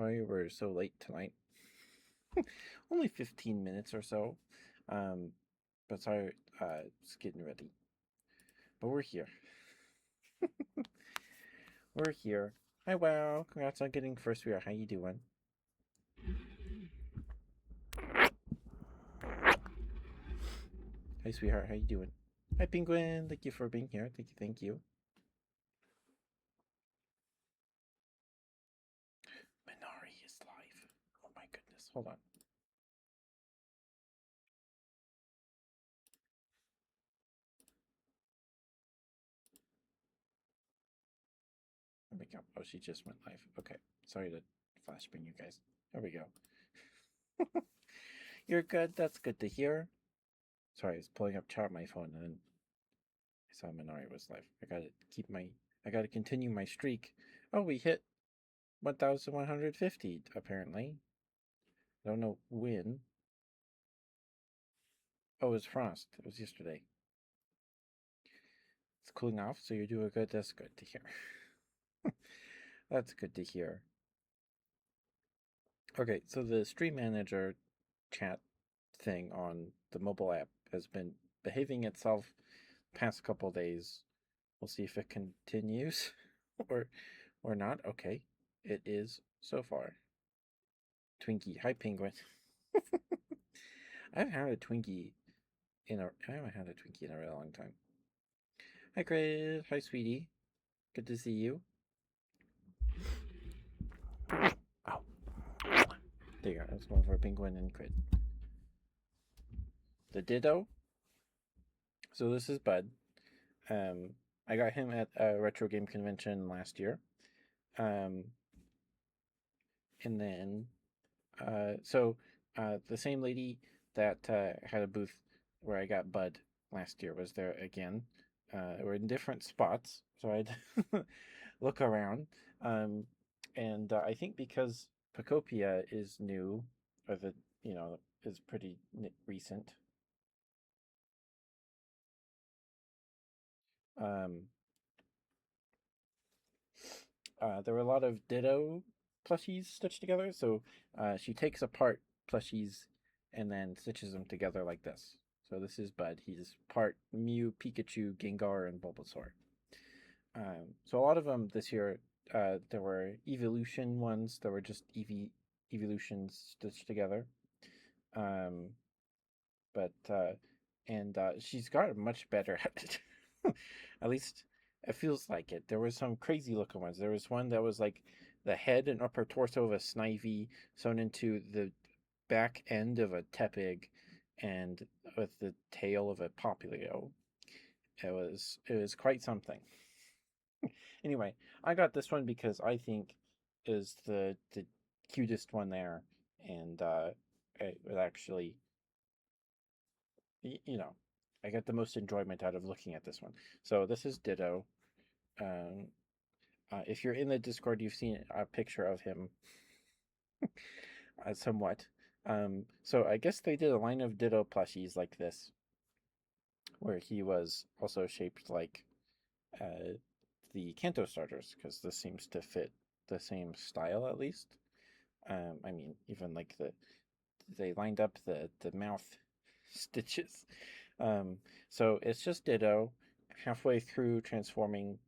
Sorry we're so late tonight. Only 15 minutes or so. Um, but sorry, just getting ready. But we're here. We're here. Hi, wow. Congrats on getting first year. How you doing? Hi, sweetheart. How you doing? Hi, Penguin. Thank you for being here. Thank you. Thank you. Minari is live. Oh my goodness. Hold on. There we go. Oh, she just went live. Okay. Sorry to flash bang you guys. There we go. You're good. That's good to hear. Sorry, I was pulling up chat on my phone and then I saw Minari was live. I gotta continue my streak. Oh, we hit 1,150 apparently. I don't know when. Oh, it was Frost. It was yesterday. It's cooling off, so you're doing good. That's good to hear. That's good to hear. Okay, so the Stream Manager chat thing on the mobile app has been behaving itself past couple days. We'll see if it continues or or not. Okay, it is so far. Twinkie, hi Penguin. I haven't had a Twinkie in a really long time. Hi Chris, hi sweetie. Good to see you. Oh, there you go. That's one for Penguin and Crit. The Ditto. So this is Bud. I got him at a retro game convention last year. Um, and then, the same lady that had a booth where I got Bud last year was there again. We're in different spots, so I'd look around. And I think because Pacopia is new, or is pretty recent. Um, there were a lot of Ditto plushies stitched together. So she takes apart plushies and then stitches them together like this. So this is Bud. He's part Mew, Pikachu, Gengar, and Bulbasaur. So a lot of them this year, there were evolution ones that were just evolutions stitched together. Um, but and she's gotten much better at it. At least it feels like it. There was some crazy looking ones. There was one that was like the head and upper torso of a Snivy sewn into the back end of a Tepig, and with the tail of a Popplio. It was quite something. Anyway, I got this one because I think is the cutest one there, and it was actually you know, I get the most enjoyment out of looking at this one. So this is Ditto. Um, if you're in the Discord, you've seen a picture of him somewhat. So I guess they did a line of Ditto plushies like this, where he was also shaped like uh, the Kanto starters, because this seems to fit the same style at least. I mean, even like they lined up the mouth stitches. So it's just Ditto halfway through transforming,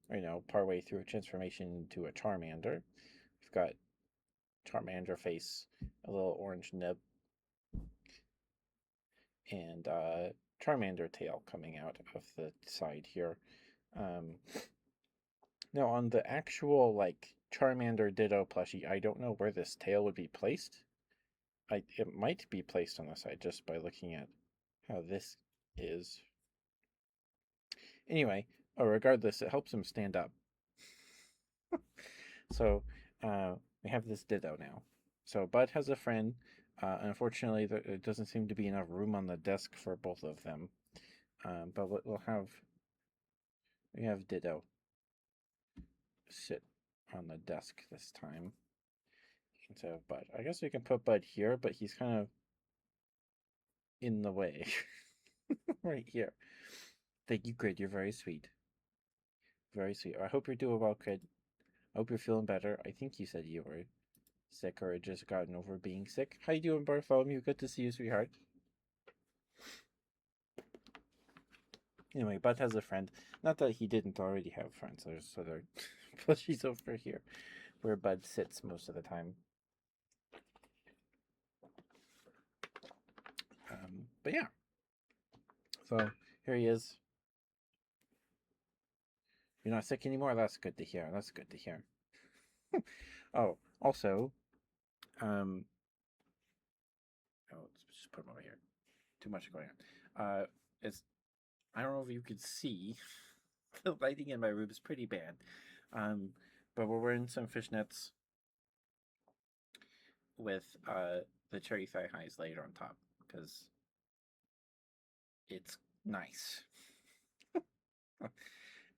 partway through transformation into a Charmander. We've got Charmander face, a little orange nib, and Charmander tail coming out of the side here. Um, Now on the actual like Charmander Ditto plushie, I don't know where this tail would be placed. It might be placed on the side just by looking at how this is. Anyway, regardless, it helps him stand up. So we have this Ditto now. So Bud has a friend. Unfortunately, there doesn't seem to be enough room on the desk for both of them. But we have Ditto sit on the desk this time instead of Bud. I guess we can put Bud here, but he's kind of in the way right here. Thank you, Grid. You're very sweet. Very sweet. I hope you're doing well, Grid. I hope you're feeling better. I think you said you were sick or had just gotten over being sick. How you doing, Bartholomew? Good to see you, sweetheart. Anyway, Bud has a friend. Not that he didn't already have friends. There's other plushies over here where Bud sits most of the time. But yeah. So here he is. You're not sick anymore? That's good to hear. That's good to hear. Oh, also, oh, let's just put him over here. Too much going on. It's I don't know if you could see. The lighting in my room is pretty bad. But we're wearing some fishnets with the cherry thigh highs laid on top because it's nice.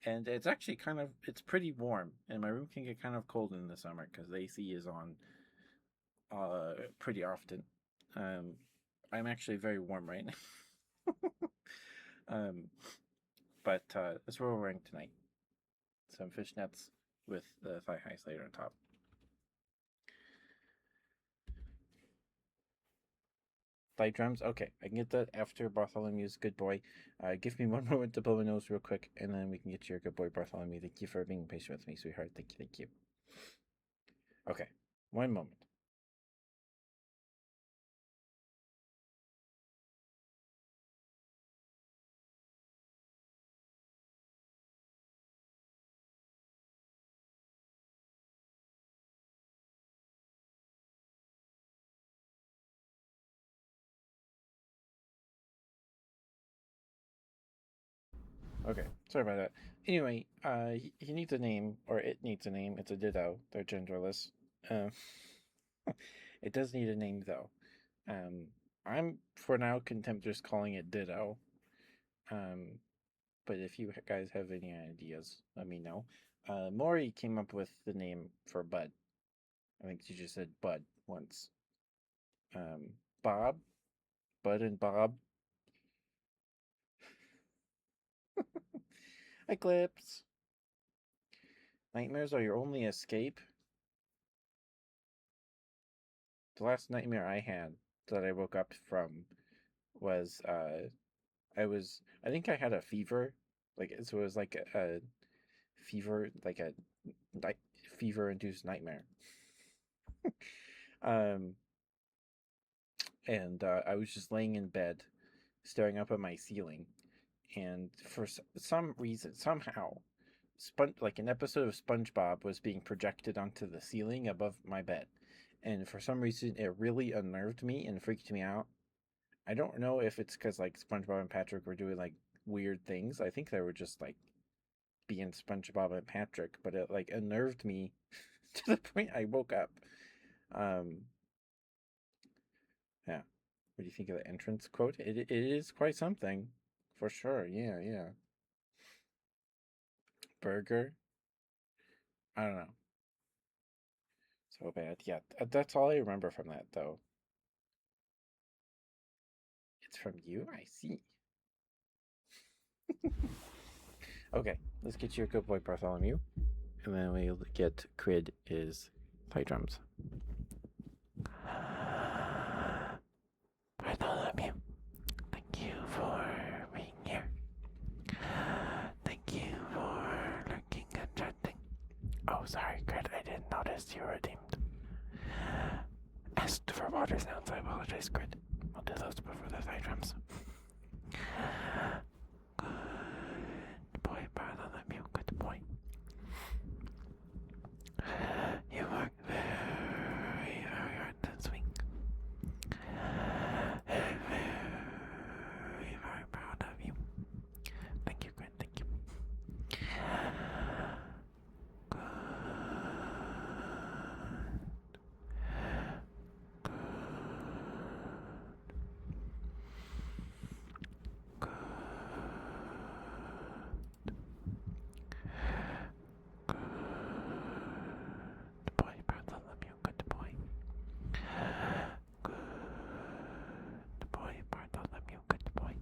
And it's actually it's pretty warm, and my room can get kind of cold in the summer because the AC is on pretty often. I'm actually very warm right now. But that's what we're wearing tonight. Some fishnets with the thigh highs laid on top. Thigh drums? Okay, I can get that after Bartholomew's good boy. Give me one moment to blow my nose real quick, and then we can get to your good boy, Bartholomew. Thank you for being patient with me, sweetheart. Thank you, thank you. Okay, one moment. Okay, sorry about that. Anyway, he needs a name, or it needs a name. It's a ditto. They're genderless. Um, it does need a name though. I'm for now content just calling it Ditto. Um, but if you guys have any ideas, let me know. Maury came up with the name for Bud. I think she just said Bud once. Bob, Bud and Bob. Eclipse. Nightmares are your only escape. The last nightmare I had that I woke up from was I think I had a fever, so it was like a fever, like a night fever induced nightmare. um, and I was just laying in bed, staring up at my ceiling, and for some reason, somehow, like an episode of SpongeBob was being projected onto the ceiling above my bed, and for some reason, it really unnerved me and freaked me out. I don't know if it's because like SpongeBob and Patrick were doing like weird things. I think they were just like being SpongeBob and Patrick, but it like unnerved me to the point I woke up. Um, yeah. What do you think of the entrance quote? It is quite something, for sure. Yeah, yeah. Burger. I don't know. So bad. Yeah, that's all I remember from that, though. It's from you. I see. Okay, let's get you a good boy, Bartholomew, and then we'll get Crid is play drums. Bartholomew, thank you for being here. Thank you for lurking and chatting. Oh, sorry, Crit, I didn't notice you were redeemed. Asked for water sounds, I apologize, Crit. I'll do those before the thigh drums. Good boy, Bartholomew, good boy. You worked very, very hard this week. Very, very proud of you. Thank you, Gwen. Thank you. Good. Good. Good. Good boy, Bartholomew. Good boy. Good boy, Bartholomew. Good boy.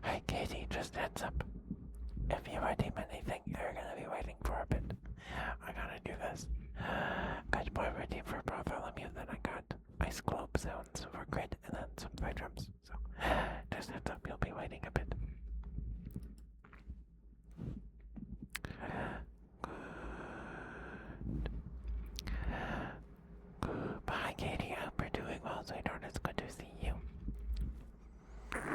Hi, Katie. Just heads up. If you redeem anything, you're gonna be waiting for a bit. I gotta do this. Good boy, redeem for sounds for grid and then some fire drums. So just heads up, you'll be waiting a bit. Bye, Katie. I hope you're doing well, sweetheart. It's good to see you. Good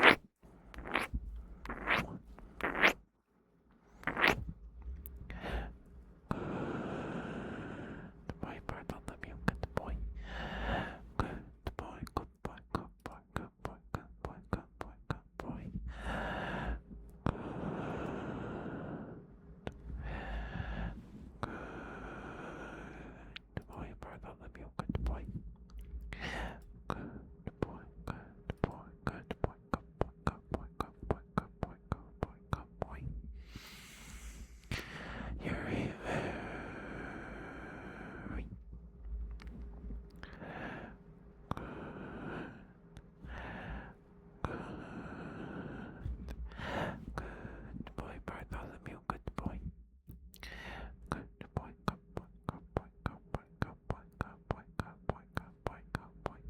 boy, Bartholomew. Good boy. Good boy, good boy, good boy, good boy, good boy, good boy, good boy. Good boy, Bartholomew. Good boy. Good boy, good boy, good boy, good boy, good boy, good boy, good boy, good boy, good boy. You're a very good boy, Bartholomew. Good boy. Good boy, good boy, good boy, good boy, good boy, good boy, good boy, good boy, good boy.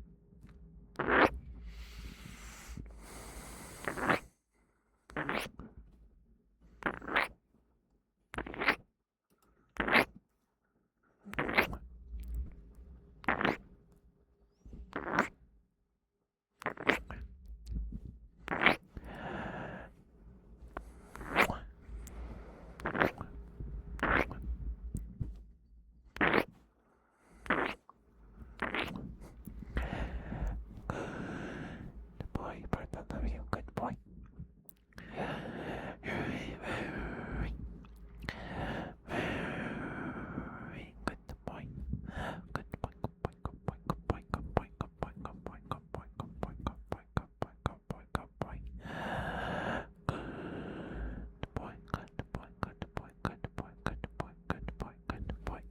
Good boy, Bartholomew. Good boy. You're a very, very good boy. Good boy, good boy, good boy, good boy, good boy, good boy, good boy, good boy, good boy, good boy, good boy, good boy, good boy. Good boy, good boy, good boy, good boy, good boy, good boy, good boy.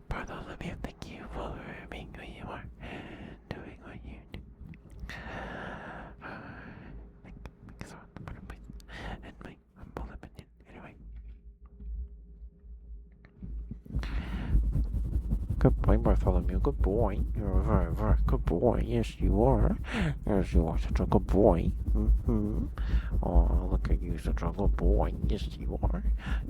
Bartholomew, thank you for being who you are and doing what you do. Thanks for the button, please. And my humble opinion, anyway. Good boy, Bartholomew. Good boy. You're a very, very good boy. Yes, you are. Yes, you are such a good boy. Oh, look at you, such a good boy. Yes, you are.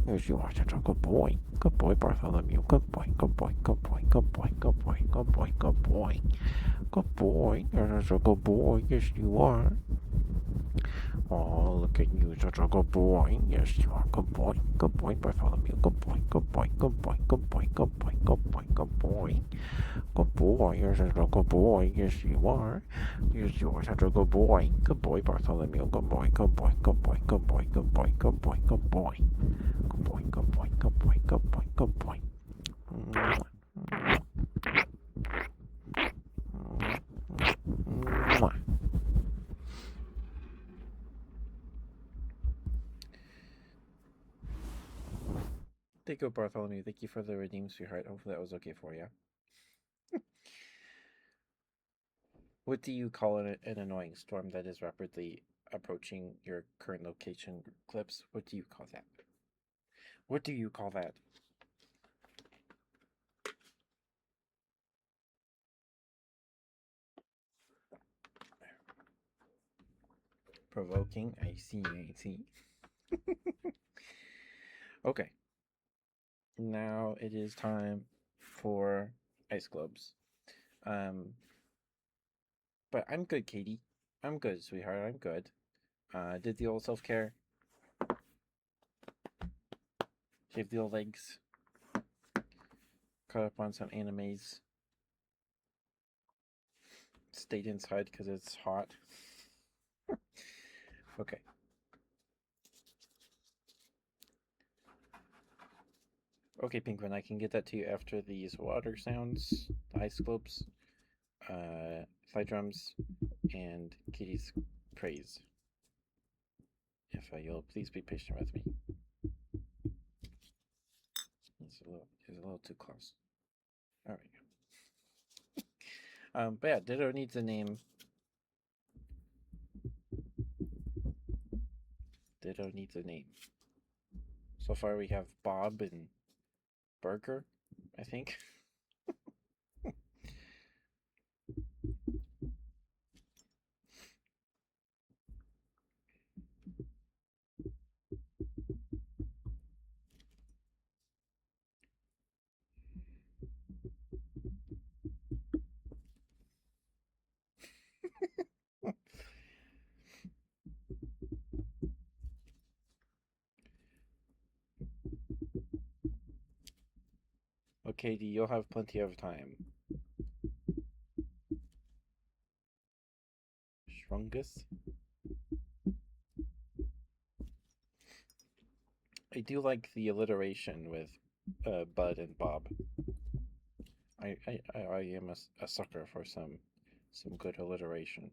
Yes, you are such a good boy. Good boy, Bartholomew. Good boy, good boy, good boy, good boy, good boy, good boy, good boy. Good boy. You're such a good boy. Yes, you are. Oh, look at you, such a good boy. Yes, you are. Good boy. Good boy, Bartholomew. Good boy, good boy, good boy, good boy, good boy, good boy, good boy. Good boy. You're such a good boy. Yes, you are. Yes, you are such a good boy. Good boy, Bartholomew. Good boy, good boy, good boy, good boy, good boy, good boy, good boy. Good boy, good boy, good boy, good boy, good boy. Thank you, Bartholomew. Thank you for the redeem, sweetheart. Hopefully that was okay for you. What do you call an annoying storm that is rapidly approaching your current location, Clips? What do you call that? What do you call that? Provoking. I see. I see. Okay. Now it is time for ice globes. Um, but I'm good, Katie. I'm good, sweetheart. I'm good. Did the old self care. Shaved the old legs. Caught up on some animes. Stayed inside because it's hot. Okay. Okay, Penguin, I can get that to you after these water sounds, the ice globes, fly drums, and Kitty's praise. If you'll please be patient with me. He's a little too close. All right. But yeah, Ditto needs a name. Ditto needs a name. So far we have Bob and burger, I think. Okay, Katie, you'll have plenty of time. Shrungus? I do like the alliteration with Bud and Bob. I am a sucker for some good alliteration.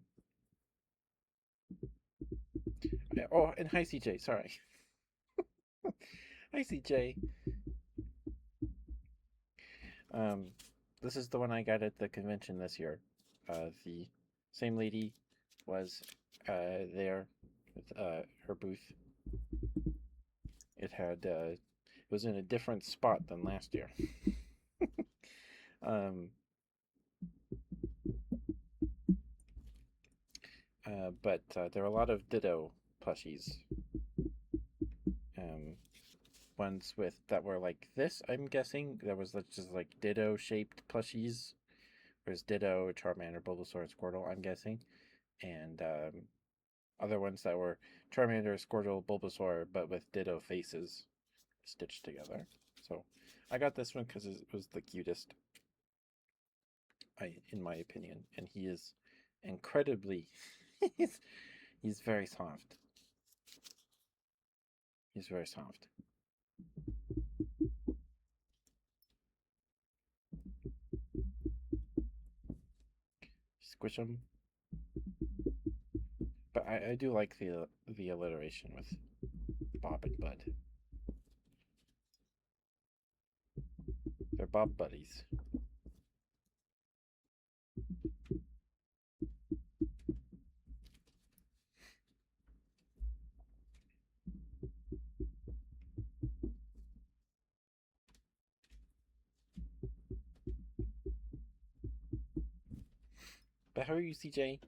Oh, and hi CJ. Sorry. Hi CJ. Um, this is the one I got at the convention this year. The same lady was there with her booth. It was in a different spot than last year. um, but there are a lot of Ditto plushies. Um, ones with that were like this. I'm guessing there was just like Ditto shaped plushies. There's Ditto, Charmander, Bulbasaur, and Squirtle. I'm guessing, and other ones that were Charmander, Squirtle, Bulbasaur, but with Ditto faces stitched together. So I got this one because it was the cutest, in my opinion, and he is incredibly. he's he's very soft. He's very soft. Squish him, but I do like the alliteration with Bob and Bud. They're Bob buddies. But how are you, CJ?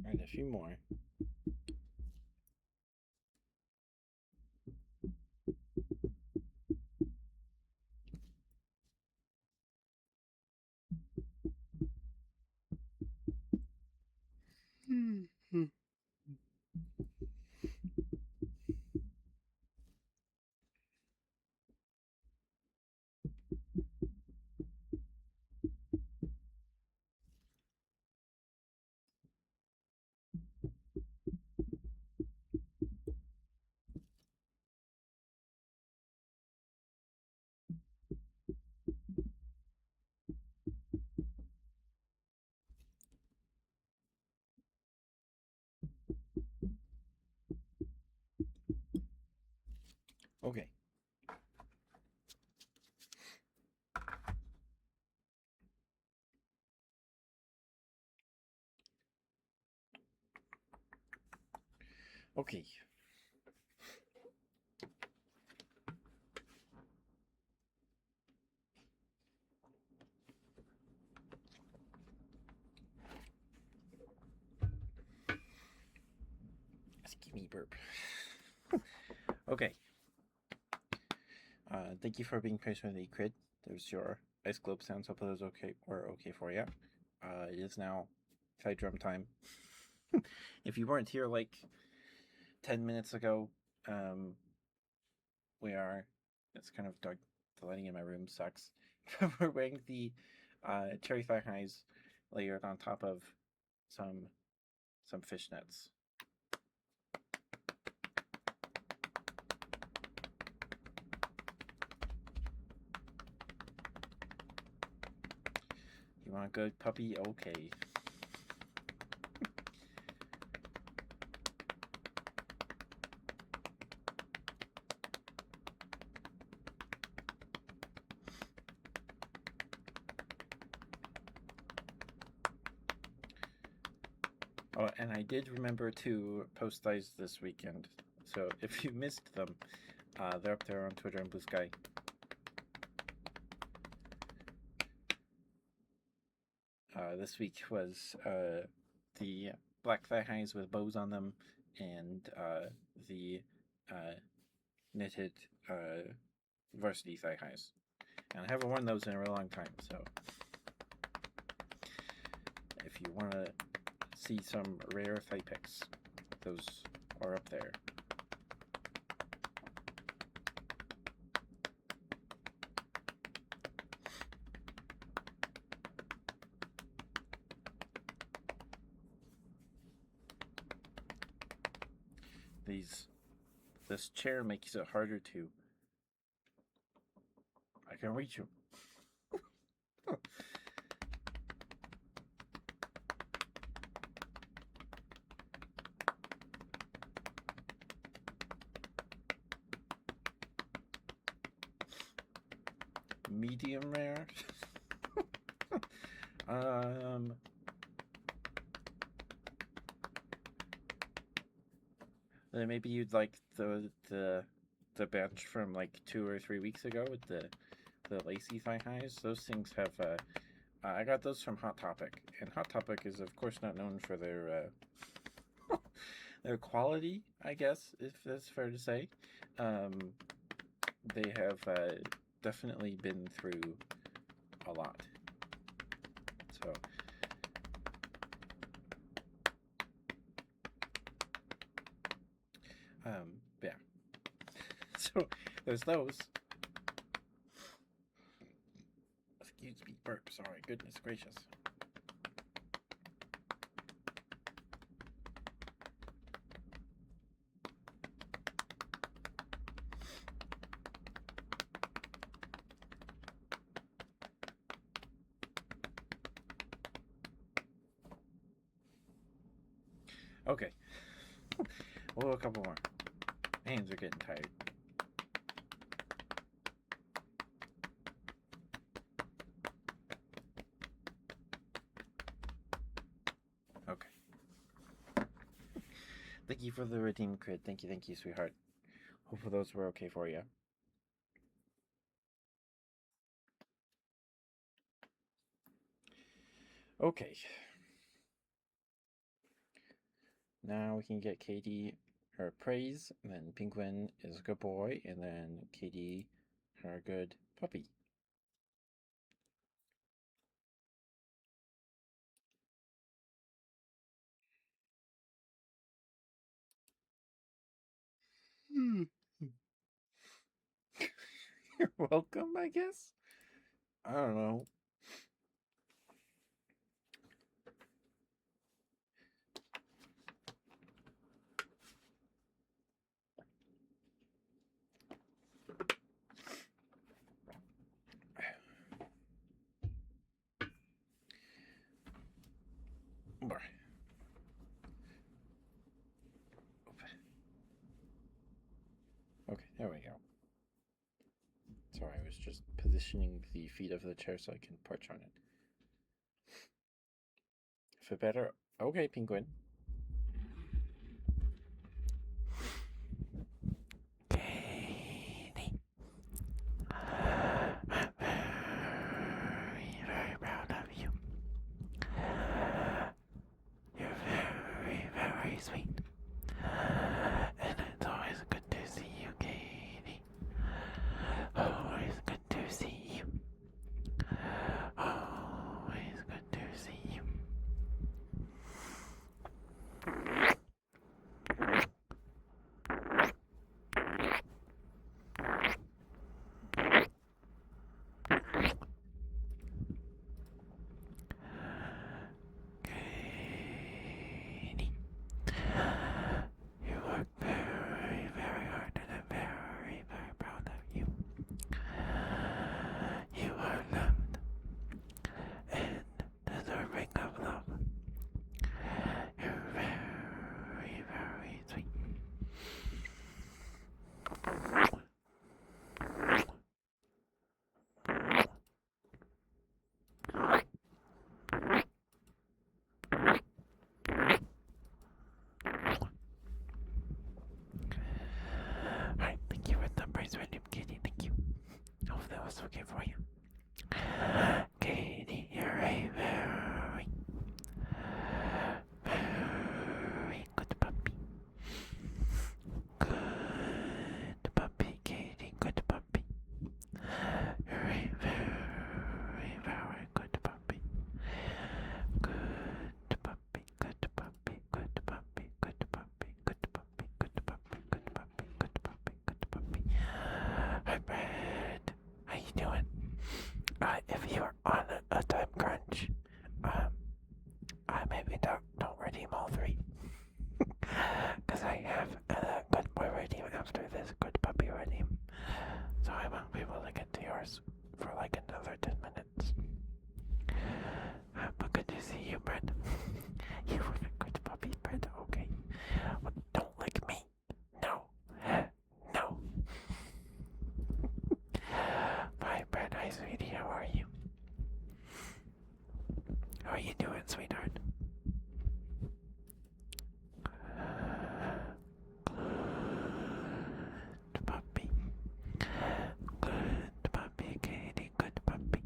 And a few more. Okay. Okay. Let's give me burp. Okay. Thank you for being patient with me, Crid. There's your ice globe sounds. Hope those were okay for you. It is now tight drum time. If you weren't here like 10 minutes ago, um, we are. It's kind of dark. The lighting in my room sucks. We're wearing the cherry thigh highs layered on top of some fishnets. You want a good puppy? Okay. Oh, and I did remember to post these this weekend. So if you missed them, they're up there on Twitter and Blue Sky. This week was the black thigh highs with bows on them and the knitted varsity thigh highs. And I haven't worn those in a really long time, so if you want to see some rare thigh pics, those are up there. This chair makes it harder to. I can reach him. Medium rare. Then maybe you'd like the bench from like 2 or 3 weeks ago with the lacy thigh highs. Those things have I got those from Hot Topic, and Hot Topic is of course not known for their their quality, I guess, if that's fair to say. They have definitely been through a lot. So yeah. So there's those. Excuse me, burp. Sorry, goodness gracious. Okay. We'll do a couple more. My hands are getting tired. Okay. Thank you for the redeem crit. Thank you, sweetheart. Hopefully those were okay for you. Okay. Now we can get Katie her praise, and then Penguin is a good boy, and then Katie her good puppy. You're welcome, I guess. I don't know. Okay, there we go. Sorry, I was just positioning the feet of the chair so I can perch on it. For better. Okay, Penguin. Katie. I'm very, very proud of you. You're very, very sweet. And it's always good to see you, Katie. else okay for you? Katie, you're a very, very good puppy. Good puppy, Katie, good puppy. You're a very, very good puppy. Good puppy, good puppy, good puppy, good puppy, good puppy, good puppy, good puppy, good puppy, good puppy. Hi, Brad. How you doing? If you're on a time crunch, maybe don't redeem all three. Because I have a good boy redeem after this good puppy redeem. So I won't be able to get to yours for like another 10 minutes. But good to see you, Brett. You were a good puppy, Brett. Okay. Well, don't lick me. No. No. Bye, Brett. Hi, sweetie. How are you? How are you doing, sweetheart? Good puppy. Good puppy, Katie. Good puppy.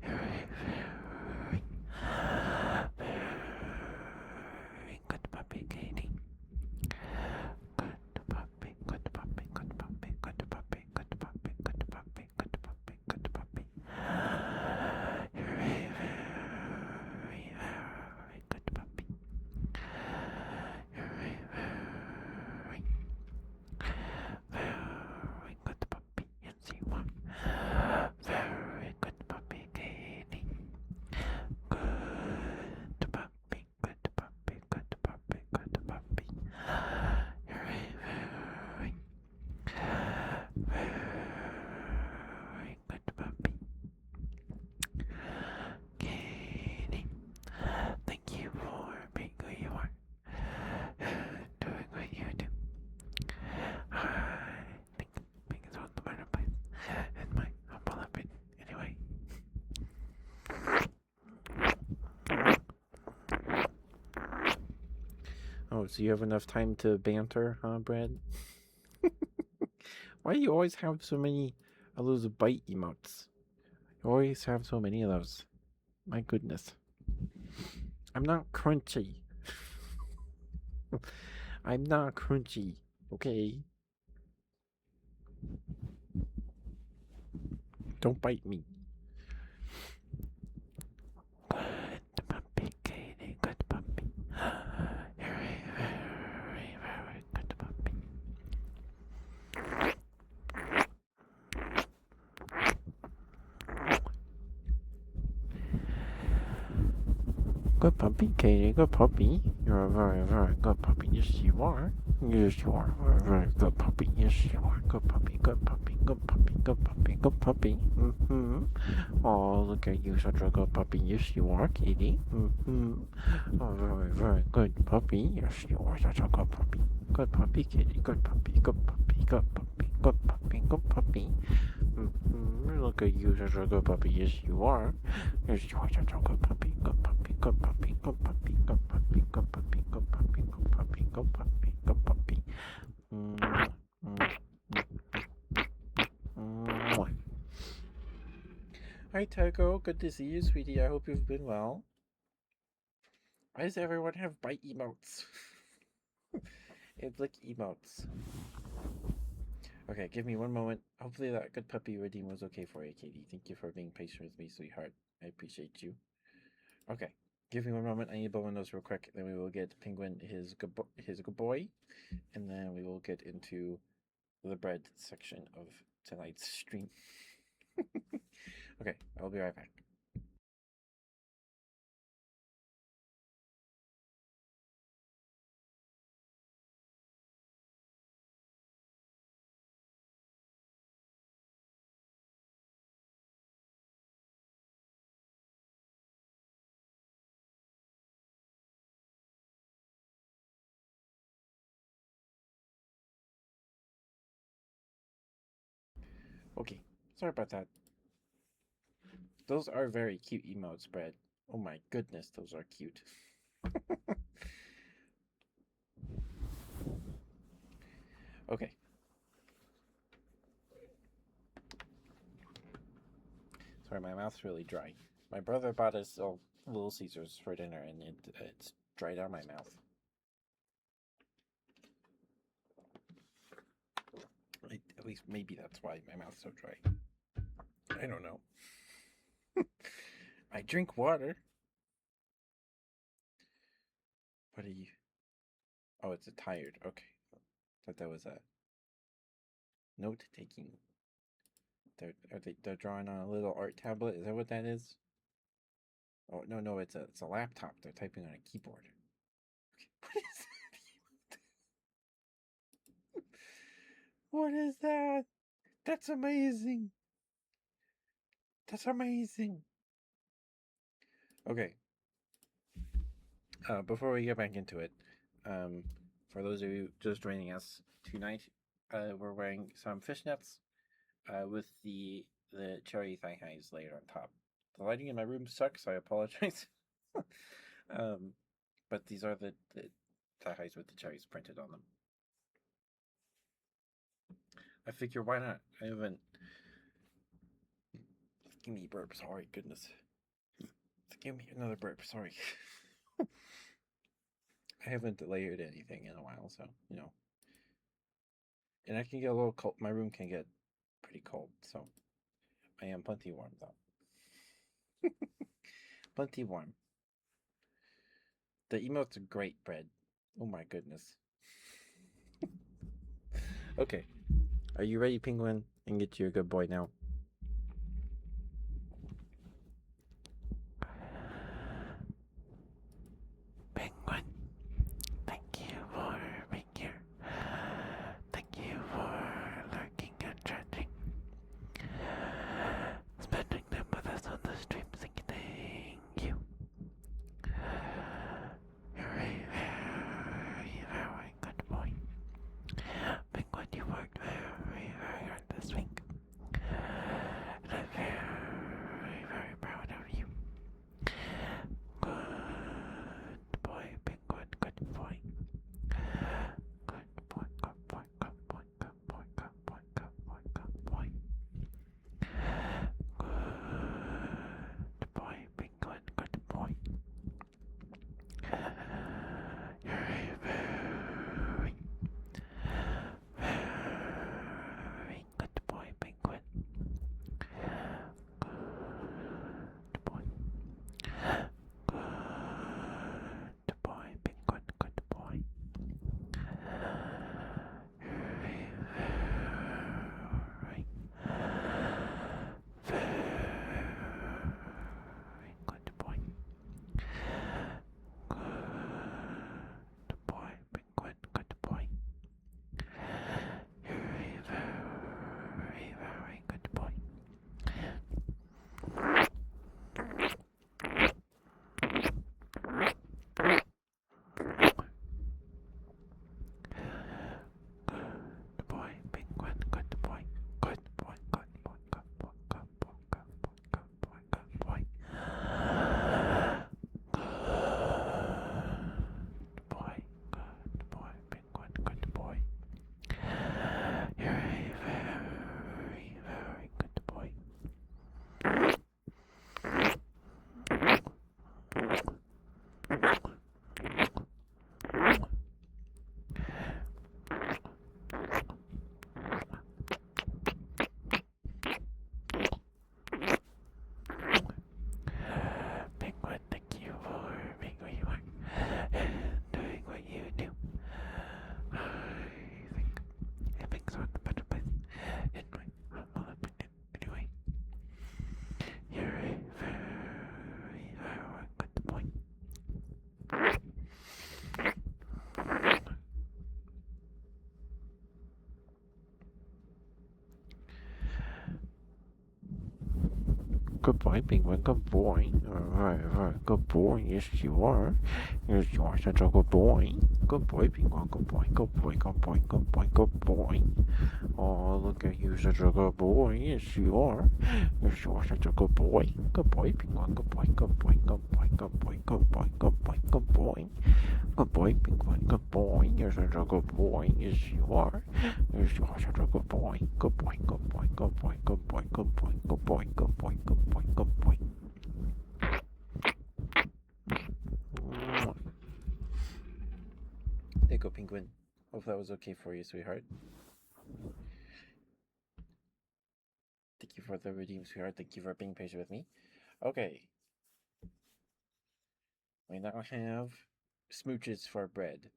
Very, very good puppy, Katie. Good puppy, good puppy, good puppy, good puppy, good puppy, good puppy, good puppy, good puppy. You're a very, very good puppy. You're a very, very good puppy. Yes, you are. Very good puppy, Katie. Good puppy, good puppy, good puppy, good puppy. You're a very, very good puppy. Katie, thank you for being who you are, doing what you do. I think being is one of the better place in my humble opinion. Anyway. Oh, so you have enough time to banter, huh, Brad? Why do you always have so many of those bite emotes? You always have so many of those. My goodness. I'm not crunchy. I'm not crunchy, okay? Don't bite me. Good puppy, Katie, good puppy. You're a very, very good puppy. Good puppy, Katie, good puppy. You're a very, very good puppy. Yes, you are. Yes, you are. A very good puppy. Yes, you are. Good puppy, good puppy, good puppy, good puppy, good puppy. Mm-hmm. Oh, look at you, such a good puppy. Yes, you are, Katie. Mm-hmm. A very, very good puppy. Yes, you are such a good puppy. Good puppy, Katie. Good puppy, good puppy, good puppy, good puppy, good puppy. Mm-hmm. Look at you, such a good puppy. Yes, you are. Yes, you are such a good puppy. Good puppy, good puppy, good puppy, good puppy, good puppy, good puppy, good puppy, good puppy, good puppy. Hi, Tycho. Good to see you, sweetie. I hope you've been well. Why does everyone have bite emotes? It's like emotes. Okay, give me one moment. Hopefully that good puppy redeem was okay for you, Katie. Thank you for being patient with me, sweetheart. I appreciate you. Okay, give me one moment. I need to blow my nose real quick. Then we will get Penguin his good boy, and then we will get into the bread section of tonight's stream. Okay, I'll be right back. Okay, sorry about that. Those are very cute emotes, Brad. Oh my goodness, those are cute. Okay. Sorry, my mouth's really dry. My brother bought us all Little Caesars for dinner, and it's dried out my mouth. At least maybe that's why my mouth's so dry. I don't know. I drink water. What are you? Oh, it's a tired. Okay. Thought that was a note taking. They're drawing on a little art tablet. Is that what that is? Oh no, it's a laptop. They're typing on a keyboard. Okay. What is that? What is that? That's amazing. That's amazing. Okay. Before we get back into it, for those of you just joining us tonight, we're wearing some fishnets with the cherry thigh highs layered on top. The lighting in my room sucks, so I apologize. But these are the thigh highs with the cherries printed on them. I figure why not? I haven't. Give me burp. Sorry, goodness. Give me another burp. Sorry. I haven't layered anything in a while, so and I can get a little cold. My room can get pretty cold, so I am plenty warm though. Plenty warm. The emotes are great, bread. Oh my goodness. Okay, are you ready, Penguin? And get you a good boy now. Penguin, thank you for being here. Thank you for lurking and chatting. Spending time with us on the stream. Thank you. You're a very, very good boy. Penguin, you worked very, very hard this week. And I'm very, very proud of you. Good boy, Penguin, good boy. Good boy, good boy, good boy, good boy, good boy, good boy, good boy. Good boy, Penguin, good boy. You're a very, very good boy, Penguin. Good boy. Good boy, Penguin, good boy. You're a very, very good boy. Good boy, Penguin, good boy. You're a very, very good boy. Good boy, Penguin, good boy. Good boy, good boy, good boy, good boy, good boy, good boy, good boy. Good boy, good boy, Penguin, good boy. You're a very, very good boy. Penguin, thank you for being who you are and doing what you do. I think so the better place in my humble opinion. Anyway, you're a very, very good boy. Good boy, Penguin, good boy. Very, very good boy. Yes, you are. Yes, you are such a good boy. Good boy, Penguin. Good boy. Good boy. Good boy. Good boy. Good boy. Oh, look at you, such a good boy. Yes, you are. Yes, you are such a good boy. Good boy, Penguin. Good boy. Good boy. Good boy. Good boy. Good boy. Good boy. Good boy. Good boy, Penguin. Good boy. You're such a good boy. Yes, you are. Yes, you are such a good boy. Good boy. Good boy. Good boy. Good boy. Good boy. Good boy. Good boy. Good boy. Good boy. There you go, Penguin. Hope that was okay for you, sweetheart. Thank you for the redeem, sweetheart. Thank you for being patient with me. Okay. We now have smooches for bread,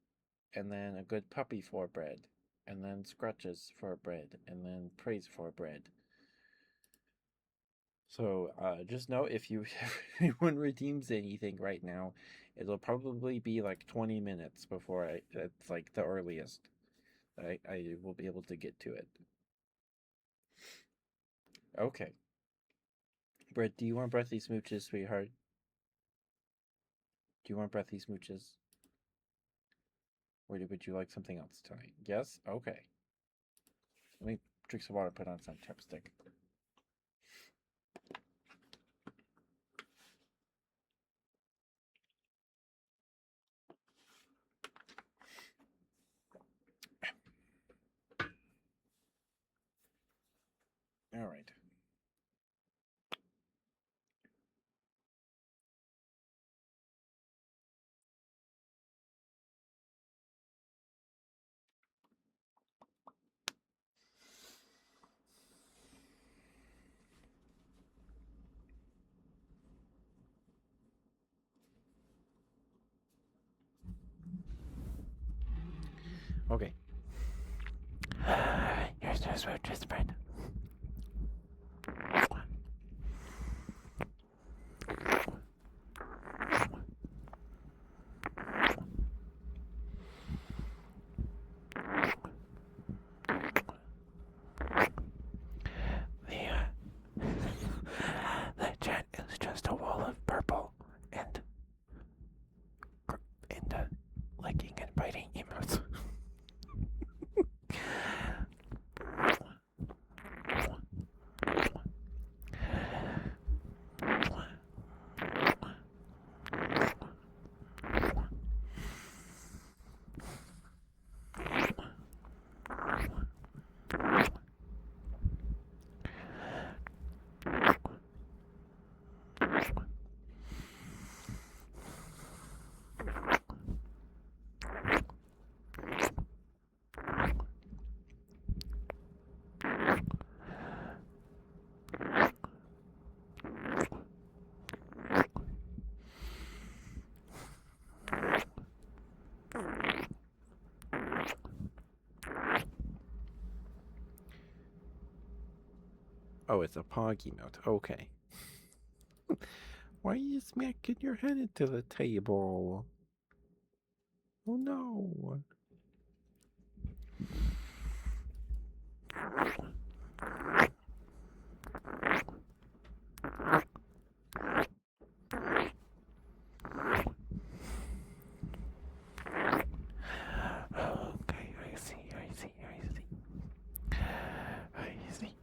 and then a good puppy for bread, and then scratches for bread, and then praise for bread. So just know if you if anyone redeems anything right now, it'll probably be like 20 minutes before it's like the earliest I will be able to get to it. Okay. Bread, do you want breathy smooches, sweetheart? Do you want breathy smooches? Or would you like something else tonight? Yes? Okay. Let me drink some water, put on some chapstick. All right. Okay. Here's the smooches, friend. The chat is just a wall of purple and licking and biting emotes. Oh, it's a pog emote. Okay. Why are you smacking your head into the table? Oh no. Okay, I see, I see, I see. I see.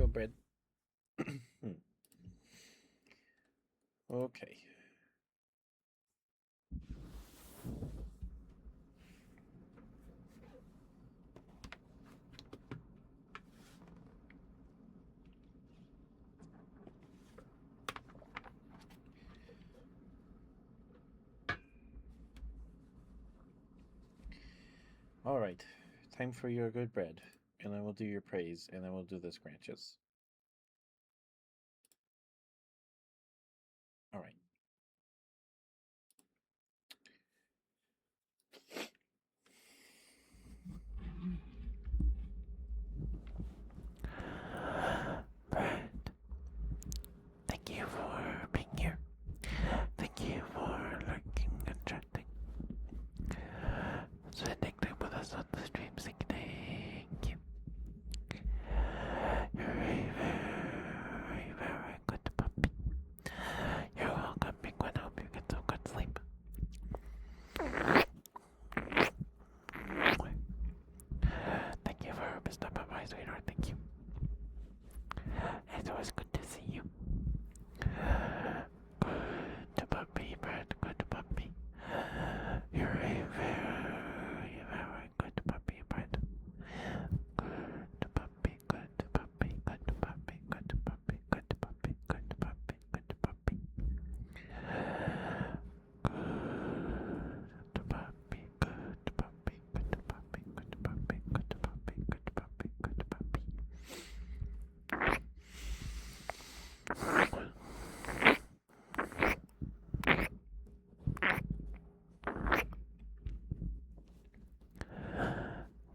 go, bread. Okay. All right. Time for your good bread. And then we'll do your praise, and then we'll do the scratches. All right. Brad, thank you for being here. Thank you for lurking and chatting. Spending time with us on the stream. Thank you. You're a very, very good puppy. You're welcome, Penguin. I hope you get some good sleep. Thank you for Mr. Bye-bye, sweetheart. Thank you. It's always good to see you. Good puppy, Brad. Good puppy. You're a very, very good puppy, Brad. Good puppy, good puppy, good puppy, good puppy, good puppy, good puppy, good puppy. Good puppy, good puppy, good puppy, good puppy, good puppy, good puppy, good puppy.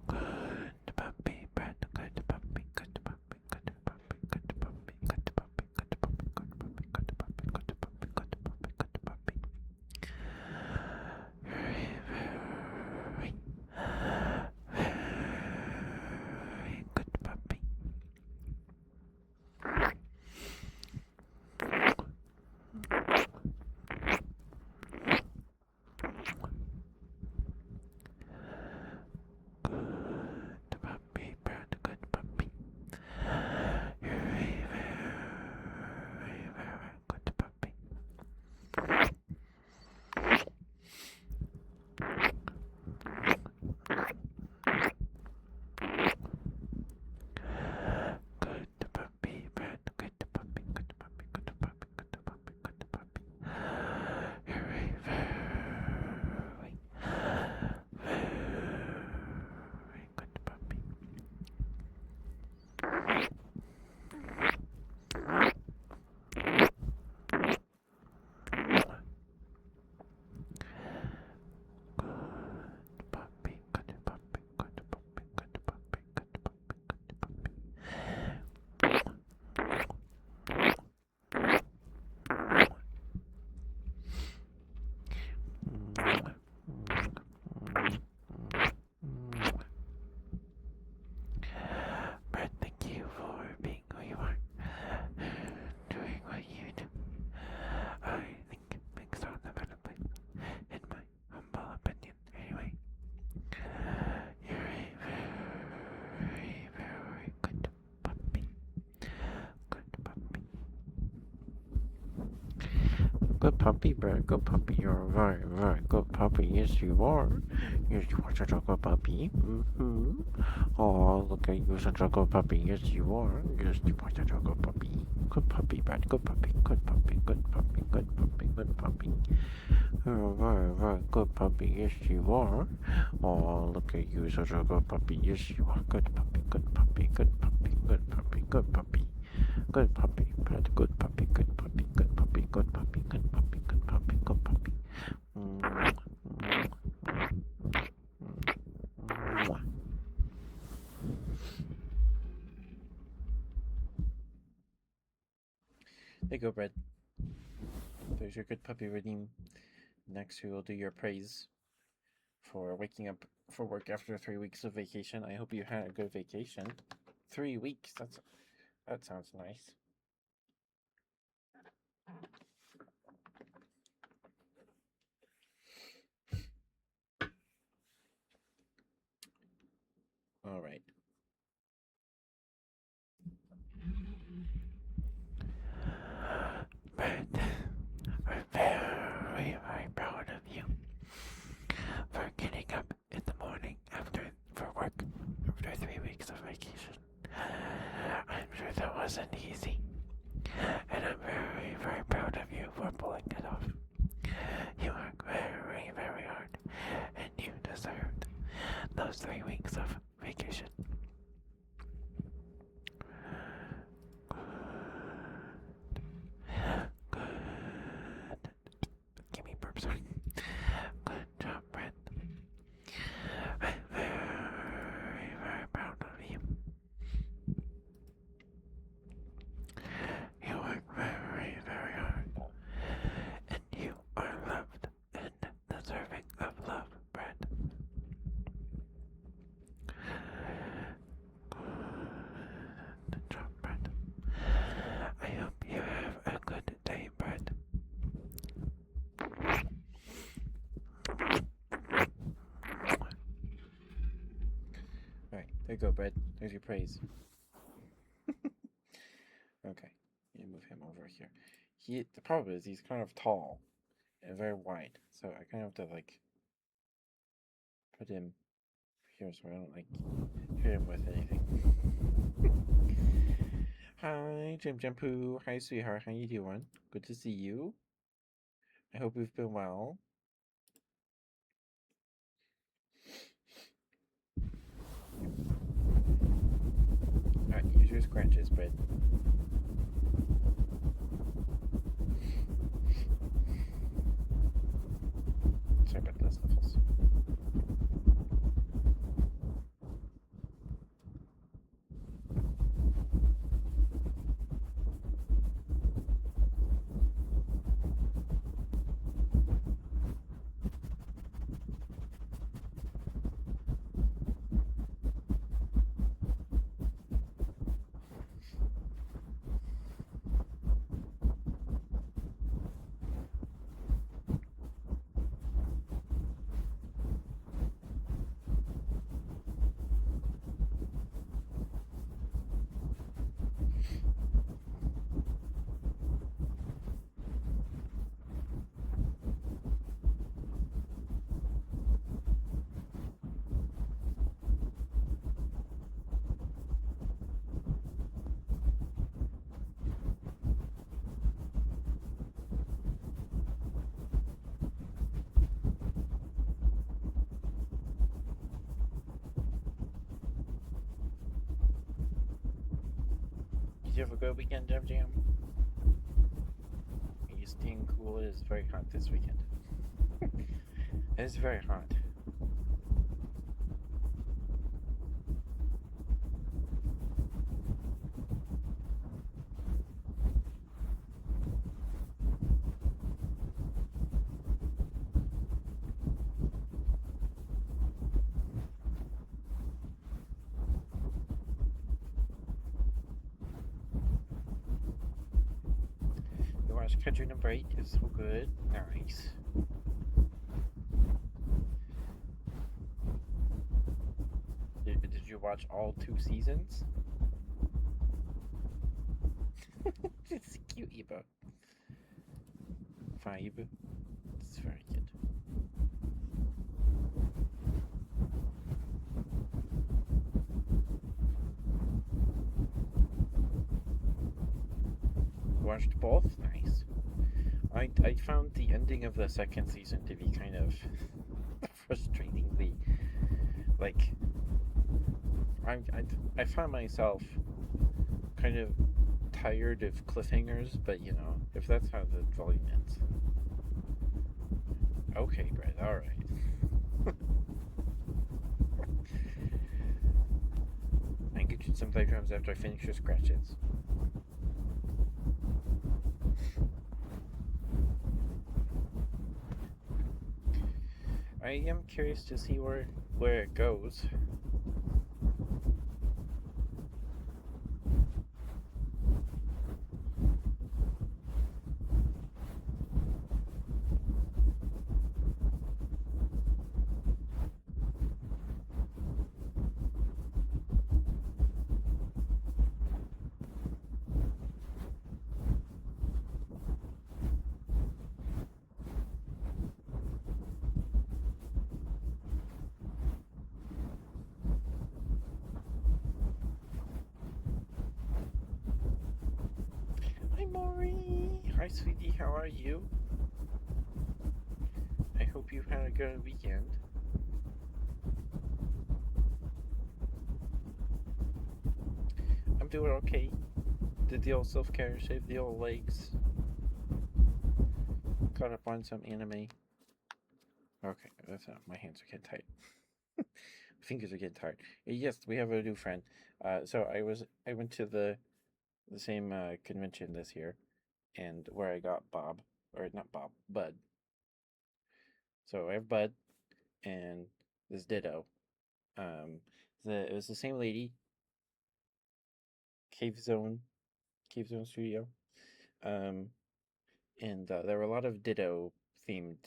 Good puppy, Brad. Good puppy, good puppy, good puppy, good puppy, good puppy, good puppy, good puppy, good puppy, good puppy, good puppy, good puppy. Very, very, very good puppy. Good puppy, Brad. Good puppy. You're a very, very good puppy. Good puppy, Brad. Good puppy, good puppy, good puppy, good puppy, good puppy. You're a very, very good puppy. Good puppy, good puppy, good puppy, good puppy, good puppy, good puppy. Brett, thank you for being who you are, doing what you do. I think makes all the better place, in my humble opinion. Anyway, you're a very, very good puppy. Good puppy. Good puppy, Brett. Good puppy. You're a very, very good puppy. Yes, you are. Yes, you are such a good puppy. Oh, look at you, such a good puppy. Yes, you are. Yes, you are such a good puppy. Good puppy, Brett. Good puppy. Good puppy. Good puppy. Good puppy. Good puppy. You're a very, very good puppy. Yes, you are. Oh, look at you, such a good puppy. Yes, you are. Good puppy. Good puppy. Good puppy. Good puppy. Good puppy. Good puppy, Brett. Good puppy. Good puppy. Good puppy. Good puppy. Good puppy. Good puppy. Good puppy. There you go, bread. There's your good puppy redeem. Next, we will do your praise for waking up for work after 3 weeks of vacation. I hope you had a good vacation. 3 weeks. That sounds nice. All right. very, very proud of you for getting up in the morning for work after 3 weeks of vacation. I'm sure that wasn't easy, and I'm very, very proud of you for pulling it off. You work very, very hard, and you deserved those 3 weeks of vacation. Good. Give me burps. Good job, Brett. I'm very, very proud of you. You work very, very hard, and you are loved and deserving of love, Brett. Good job, Brett. I hope you have a good day, Brett. Alright, there you go, Brett. There's your praise. Okay, you move him over here. The problem is he's kind of tall and very wide, so I kind of have to like put him here so I don't like hit him with anything. Hi, Jim Poo. Hi, sweetheart. How you doing? Good to see you. I hope you've been well. Alright, use your scratches, Brett. Sorry about the sniffles. Did you have a good weekend, Jam? Are you staying cool? It is very hot this weekend. It is very hot. You watched Country Number 8? It's so good. Nice. Did you watch all 2 seasons? It's cute, Eva. 5. It's very good. Watched both? Nice. I found the ending of the second season to be kind of frustratingly like I found myself kind of tired of cliffhangers, but you know, if that's how the volume ends. Okay, Brett, alright. I can get you some playgrounds after I finish your scratches. I am curious to see where it goes. Maury! Hi, sweetie, how are you? I hope you had a good weekend. I'm doing okay. Did the old self care, shave the old legs. Caught up on some anime. Okay, that's not. My hands are getting tight. Fingers are getting tired. Yes, we have a new friend. So I went to the same convention this year, and where I got Bob, or not Bob, Bud. So I have Bud and this Ditto. Um, it was the same lady, Cave Zone, Cave Zone Studio. Um, and there were a lot of Ditto themed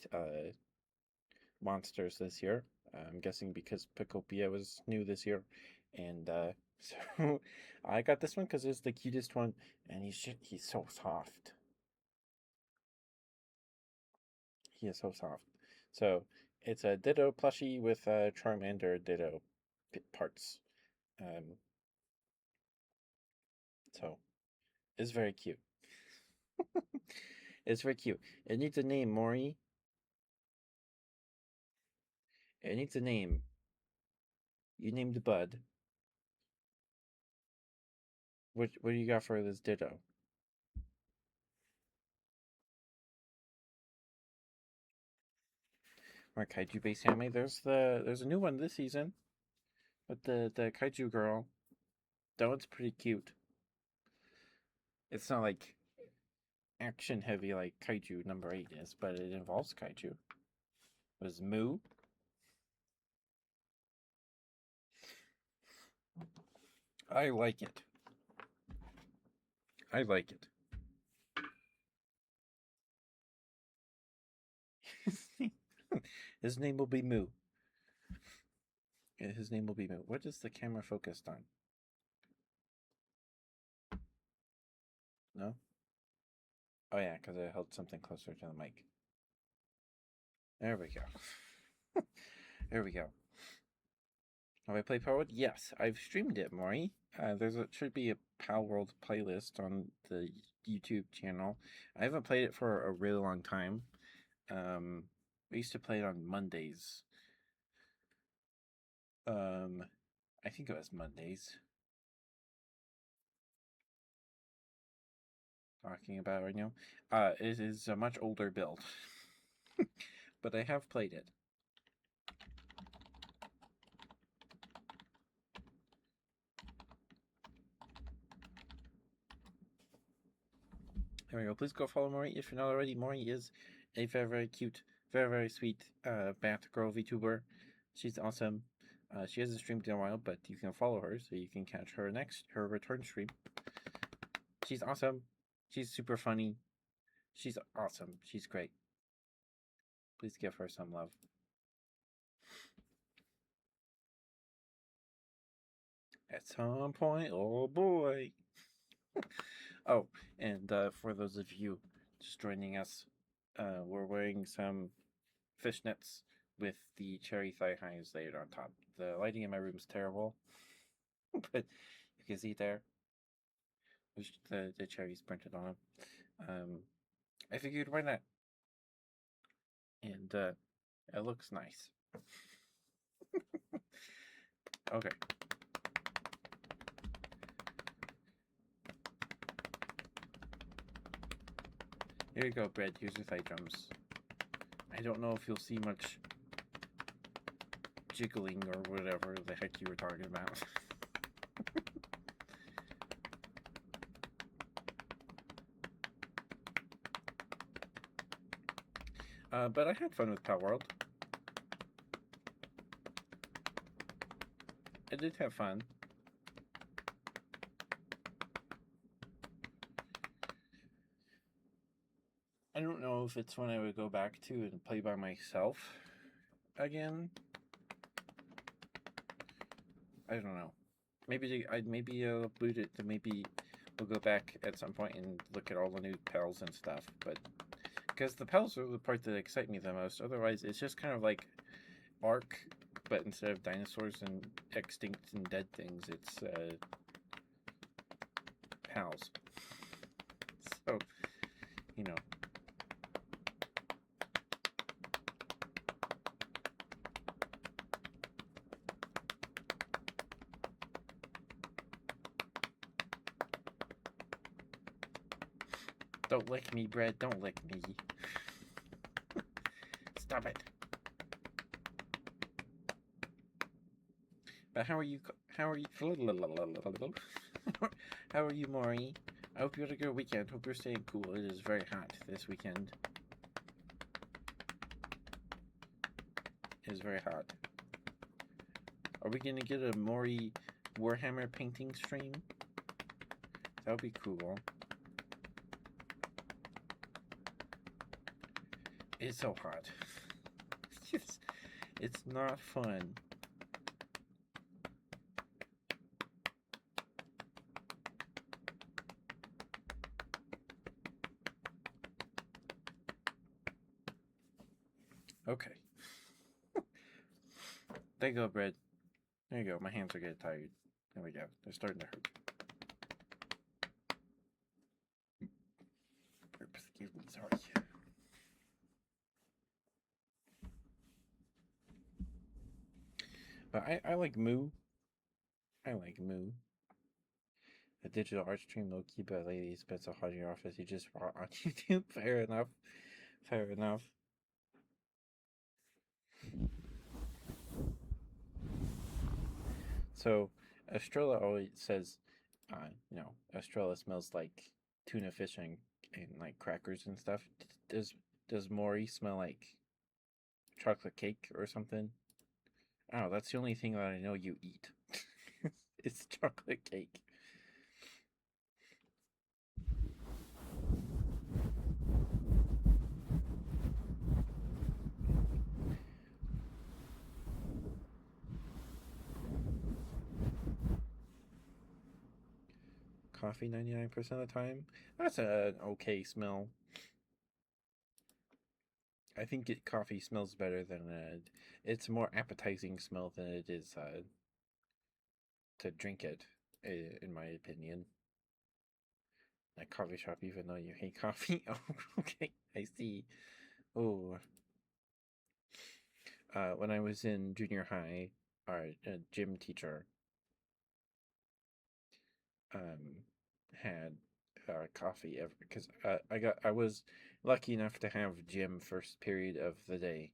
monsters this year. I'm guessing because Picopia was new this year, and so I got this one because it's the cutest one, and he's so soft. He is so soft. So it's a Ditto plushie with Charmander Ditto parts. Um, so it's very cute. It's very cute. It needs a name, Maury. It needs a name. You named Bud. What do you got for this Ditto? More kaiju based anime. There's a new one this season with the kaiju girl. That one's pretty cute. It's not like action heavy like kaiju number 8 is, but it involves kaiju. It was Moo. I like it. I like it. His name will be Moo. His name will be Moo. What is the camera focused on? No? Oh yeah, because I held something closer to the mic. There we go. There we go. Have I played Power World? Yes, I've streamed it, Maury. Should be a Power World playlist on the YouTube channel. I haven't played it for a really long time. We used to play it on Mondays. I think it was Mondays. Talking about right now. It is a much older build, but I have played it. There we go. Please go follow Maury if you're not already. Maury is a very, very cute, very, very sweet bat girl VTuber. She's awesome. She hasn't streamed in a while, but you can follow her so you can catch her her return stream. She's awesome. She's super funny. She's awesome. She's great. Please give her some love. At some point, oh boy. Oh, and for those of you just joining us, we're wearing some fishnets with the cherry thigh highs layered on top. The lighting in my room is terrible, but you can see there the cherries printed on them. I figured why not, and it looks nice. Okay. Here you go, Bread. Here's your thigh drums. I don't know if you'll see much jiggling or whatever the heck you were talking about. But I had fun with Pet World. I did have fun. I don't know if it's one I would go back to and play by myself again. I don't know. Maybe I'll boot it to maybe we'll go back at some point and look at all the new pals and stuff. But because the pals are the part that excite me the most. Otherwise, it's just kind of like Ark, but instead of dinosaurs and extinct and dead things, it's pals. So you know. Don't lick me, bread. Don't lick me. Stop it. But how are you? How are you? How are you, Maury? I hope you had a good weekend. Hope you're staying cool. It is very hot this weekend. It is very hot. Are we gonna get a Maury Warhammer painting stream? That would be cool. It's so hot. It's not fun. Okay. There you go, bread. There you go. My hands are getting tired. There we go. They're starting to hurt. Excuse me. Sorry. But I like Moo. I like Moo. A digital art stream, low key, but ladies, but so hot in your office. You just raw on YouTube. Fair enough. Fair enough. So Estrella always says, Estrella smells like tuna fish and like crackers and stuff. Does Maury smell like chocolate cake or something? Oh, that's the only thing that I know you eat. It's chocolate cake. Coffee 99% of the time. That's an okay smell. I think coffee smells better than it's a more appetizing smell than it is to drink it, in my opinion. A coffee shop, even though you hate coffee. Oh, okay, I see. Oh, when I was in junior high, our gym teacher um had coffee ever because I was lucky enough to have gym first period of the day,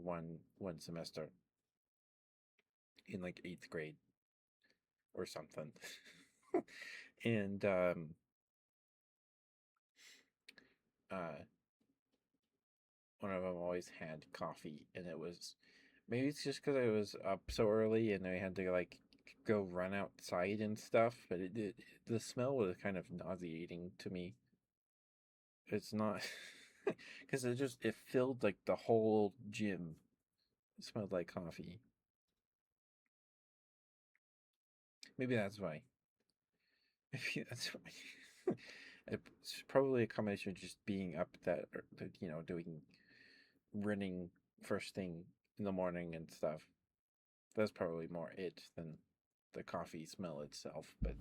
one semester in like eighth grade or something, and uh one of them always had coffee, and it was maybe it's just because I was up so early and I had to like go run outside and stuff, but the smell was kind of nauseating to me. It's not because it filled like the whole gym. It smelled like coffee. Maybe that's why. Maybe that's why. It's probably a combination of just being up doing running first thing in the morning and stuff. That's probably more it than the coffee smell itself. But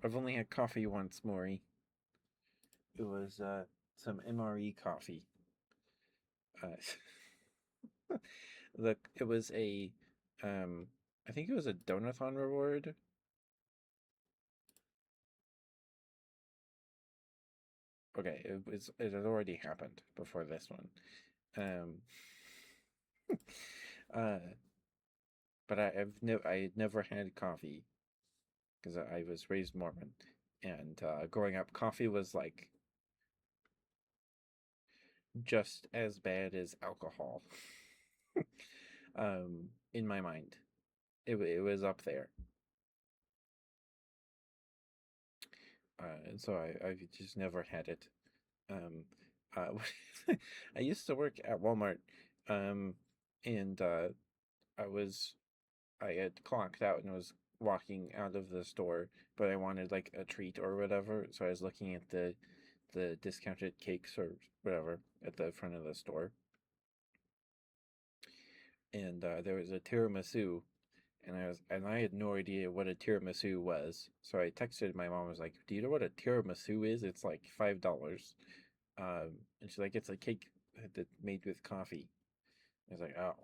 I've only had coffee once, Maury. It was some MRE coffee. Look, it was um, I think it was a donathon reward. Okay, it had already happened before this one. Um, uh, but I had never had coffee because I was raised Mormon, and growing up, coffee was like just as bad as alcohol. In my mind, it was up there. And so I just never had it. Um, I used to work at Walmart, um, and I was I had clocked out and was walking out of the store, but I wanted like a treat or whatever. So I was looking at the the discounted cakes or whatever at the front of the store, and there was a tiramisu, and I had no idea what a tiramisu was. So I texted my mom. I was like, "Do you know what a tiramisu is? It's like $5." And she's like, "It's a cake that's made with coffee." I was like, "Oh,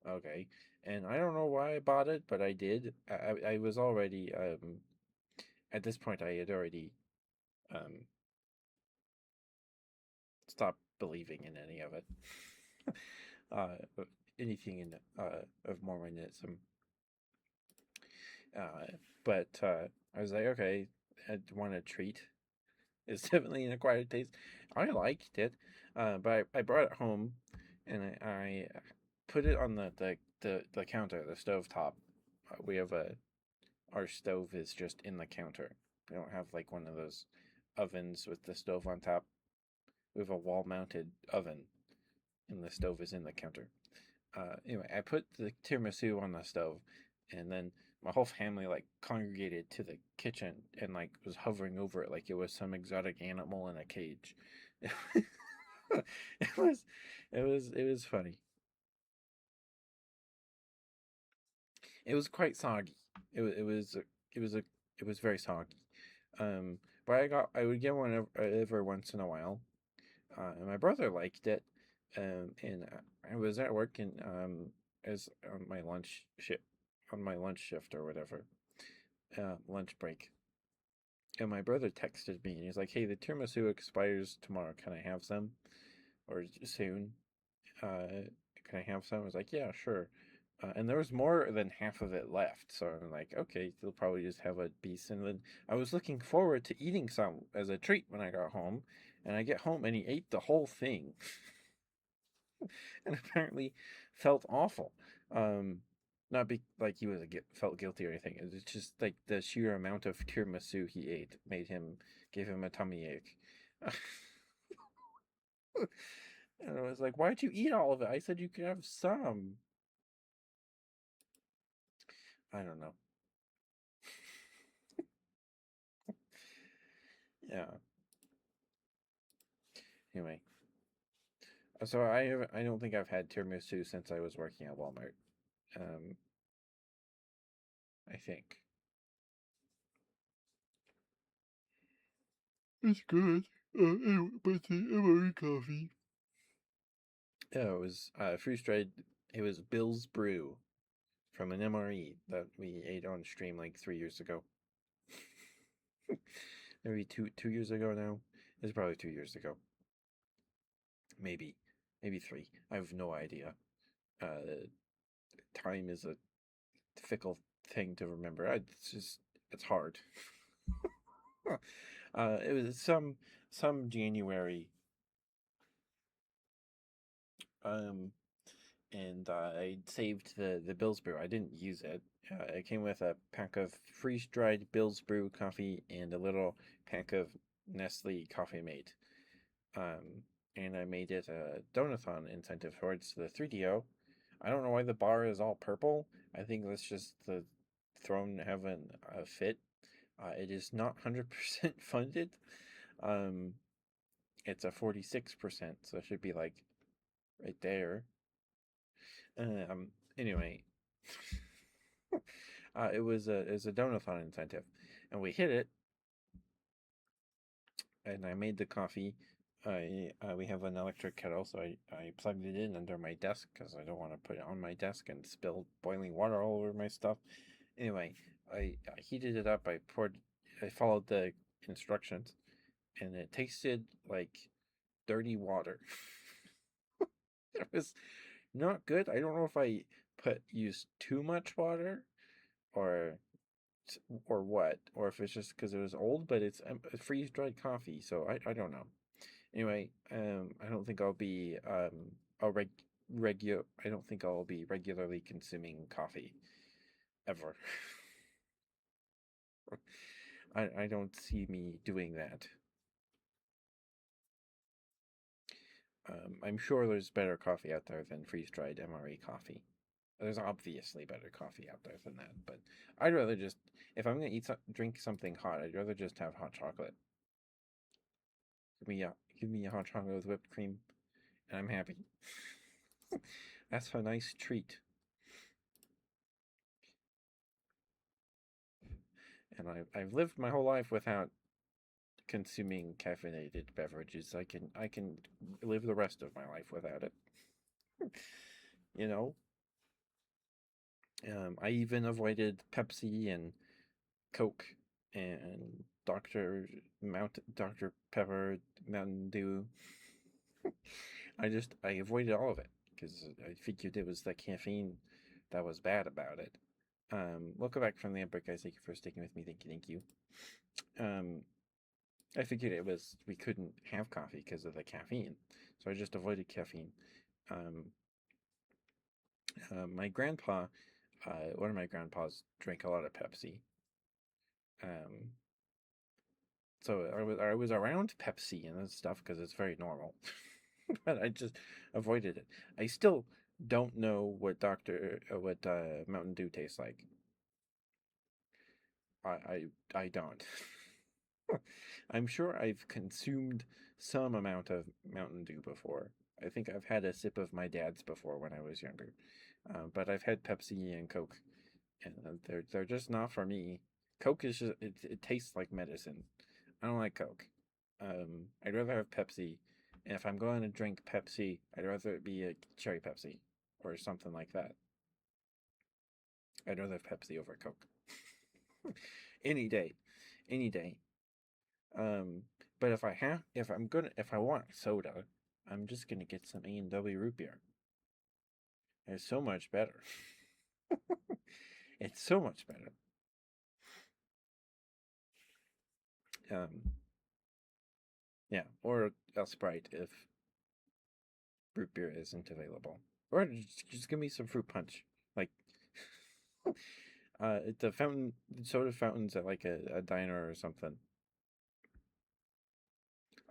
okay." And I don't know why I bought it, but I did. I was already at this point I had already um stopped believing in any of it. uh, Anything in of Mormonism. Uh, but I was like, okay, I want a treat. It's definitely an acquired taste. I liked it, but I brought it home and I put it on the counter, the stove top. We have our stove is just in the counter. We don't have like one of those ovens with the stove on top. We have a wall mounted oven, and the stove is in the counter. Anyway, I put the tiramisu on the stove, and then my whole family like congregated to the kitchen and like was hovering over it like it was some exotic animal in a cage. it was, it was funny. It was quite soggy. It was it was a it was very soggy. But I would get one every once in a while. And my brother liked it. And I was at work and as on my lunch shift or whatever, lunch break. And my brother texted me and he's like, "Hey, the tiramisu expires tomorrow. Can I have some or soon? Can I have some?" I was like, "Yeah, sure." And there was more than half of it left, so I'm like, okay, they'll probably just have a piece. And then I was looking forward to eating some as a treat when I got home, and I get home and he ate the whole thing, and apparently felt awful. Not be like he was felt guilty or anything. It's just like the sheer amount of tiramisu he ate gave him a tummy ache. And I was like, "Why'd you eat all of it? I said you could have some." I don't know. Yeah. Anyway, so I don't think I've had tiramisu since I was working at Walmart. Um, I think it's good. But the MRE coffee. Yeah, it was freeze dried. It was Bill's Brew from an MRE that we ate on stream like 3 years ago. Maybe two years ago now. It's probably 2 years ago. Maybe maybe three. I have no idea. Time is a fickle thing to remember. It's hard. It was some January, um, and I saved the Bill's Brew. I didn't use it. It came with a pack of freeze dried Bill's Brew coffee and a little pack of Nestle Coffee Mate. Um, and I made it a donathon incentive towards the 3DO. I don't know why the bar is all purple. I think that's just the throne having a fit. It is not 100% funded. Um, it's a 46%, so it should be like right there. Anyway, it was a donathon incentive, and we hit it. And I made the coffee. We have an electric kettle, so I plugged it in under my desk because I don't want to put it on my desk and spill boiling water all over my stuff. Anyway, I heated it up. I followed the instructions, and it tasted like dirty water. It was not good. I don't know if I used too much water or or what, or if it's just because it was old. But it's freeze dried coffee, so I don't know. Anyway, I don't think I'll be a regular. I don't think I'll be regularly consuming coffee ever. I don't see me doing that. I'm sure there's better coffee out there than freeze dried MRE coffee. There's obviously better coffee out there than that, but I'd rather just if I'm gonna drink something hot, I'd rather just have hot chocolate. Give me a hot chocolate with whipped cream, and I'm happy. That's a nice treat. And I've lived my whole life without consuming caffeinated beverages. I can live the rest of my life without it. You know, I even avoided Pepsi and Coke and Dr Pepper, Mountain Dew. I avoided all of it because I figured it was the caffeine that was bad about it. Welcome back from the outbreak, guys. Thank you for sticking with me. Thank you. Um, I figured it was we couldn't have coffee because of the caffeine, so I just avoided caffeine. Um, my grandpa, one of my grandpas, drank a lot of Pepsi. Um, so I was around Pepsi and stuff because it's very normal, but I just avoided it. I still don't know what Mountain Dew tastes like. I don't. I'm sure I've consumed some amount of Mountain Dew before. I think I've had a sip of my dad's before when I was younger, but I've had Pepsi and Coke, and they're just not for me. Coke is just it tastes like medicine. I don't like Coke. I'd rather have Pepsi, and if I'm going to drink Pepsi, I'd rather it be a cherry Pepsi or something like that. I'd rather have Pepsi over Coke any day, any day. Um, but if I want soda, I'm just gonna get some A&W root beer. It's so much better. It's so much better. Um, yeah, or a Sprite if root beer isn't available, or just give me some fruit punch, like the fountain soda fountains at like a diner or something.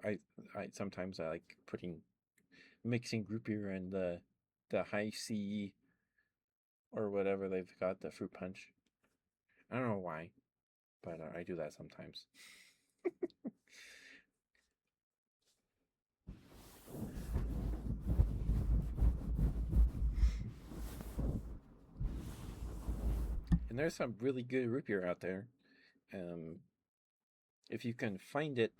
I I sometimes I like putting mixing root beer and the high C or whatever they've got the fruit punch. I don't know why, but I do that sometimes. And there's some really good root beer out there. Um, if you can find it,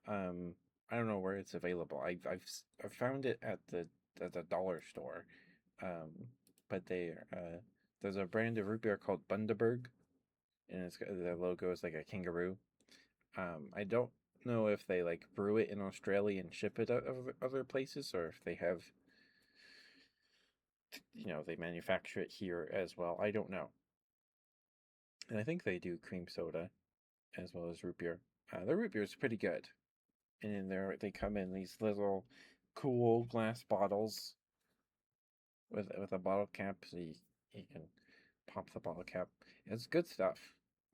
um, I don't know where it's available. I've found it at the dollar store, um, but there's a brand of root beer called Bundaberg, and the logo is like a kangaroo. I don't know if they like brew it in Australia and ship it other places, or if they have, they manufacture it here as well. I don't know. And I think they do cream soda as well as root beer. The root beer is pretty good, and they come in these little cool glass bottles with a bottle cap, so you can pop the bottle cap. It's good stuff.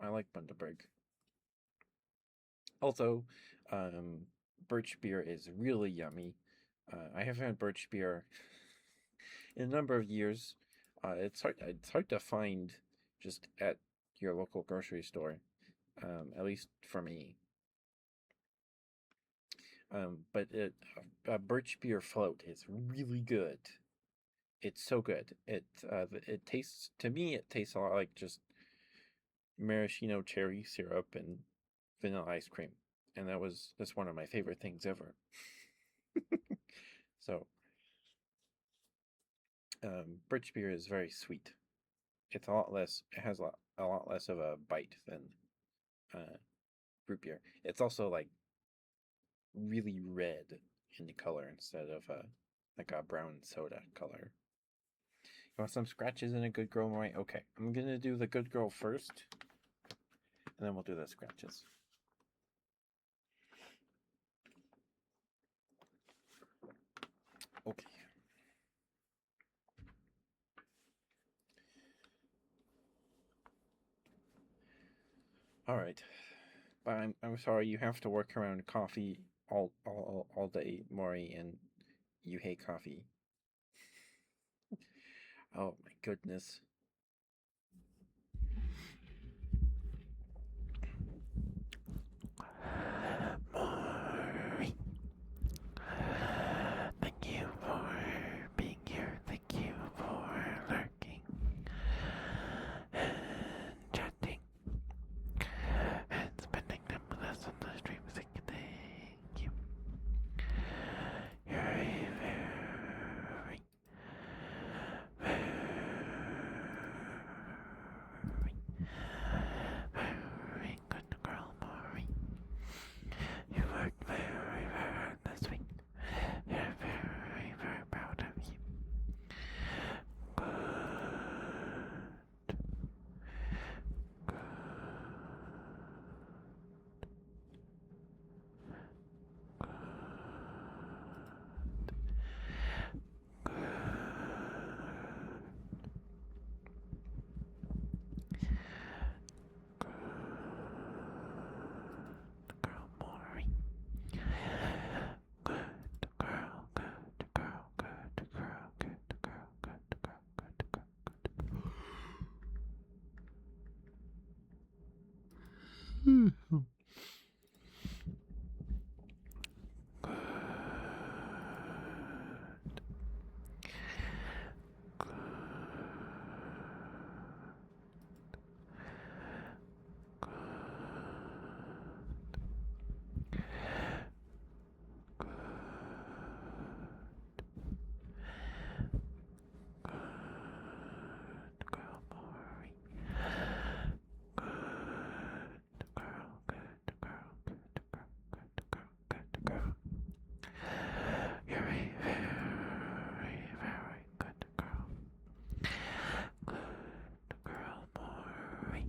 I like Bundaberg. Also, um, birch beer is really yummy. I haven't had birch beer in a number of years. It's hard to find just at your local grocery store, at least for me. But a birch beer float is really good. It's so good. It tastes to me. It tastes a lot like just maraschino cherry syrup and vanilla ice cream, and that's one of my favorite things ever. So, birch beer is very sweet. It's a lot less. It has a lot less of a bite than uh, root beer. It's also like really red in color instead of like a brown soda color. You want some scratches and a good girl, right? Okay, I'm gonna do the good girl first, and then we'll do the scratches. Okay. All right. But I'm sorry you have to work around coffee all day, Maury, and you hate coffee. Oh my goodness. Maury, You're a very, very good girl. Good girl, Maury.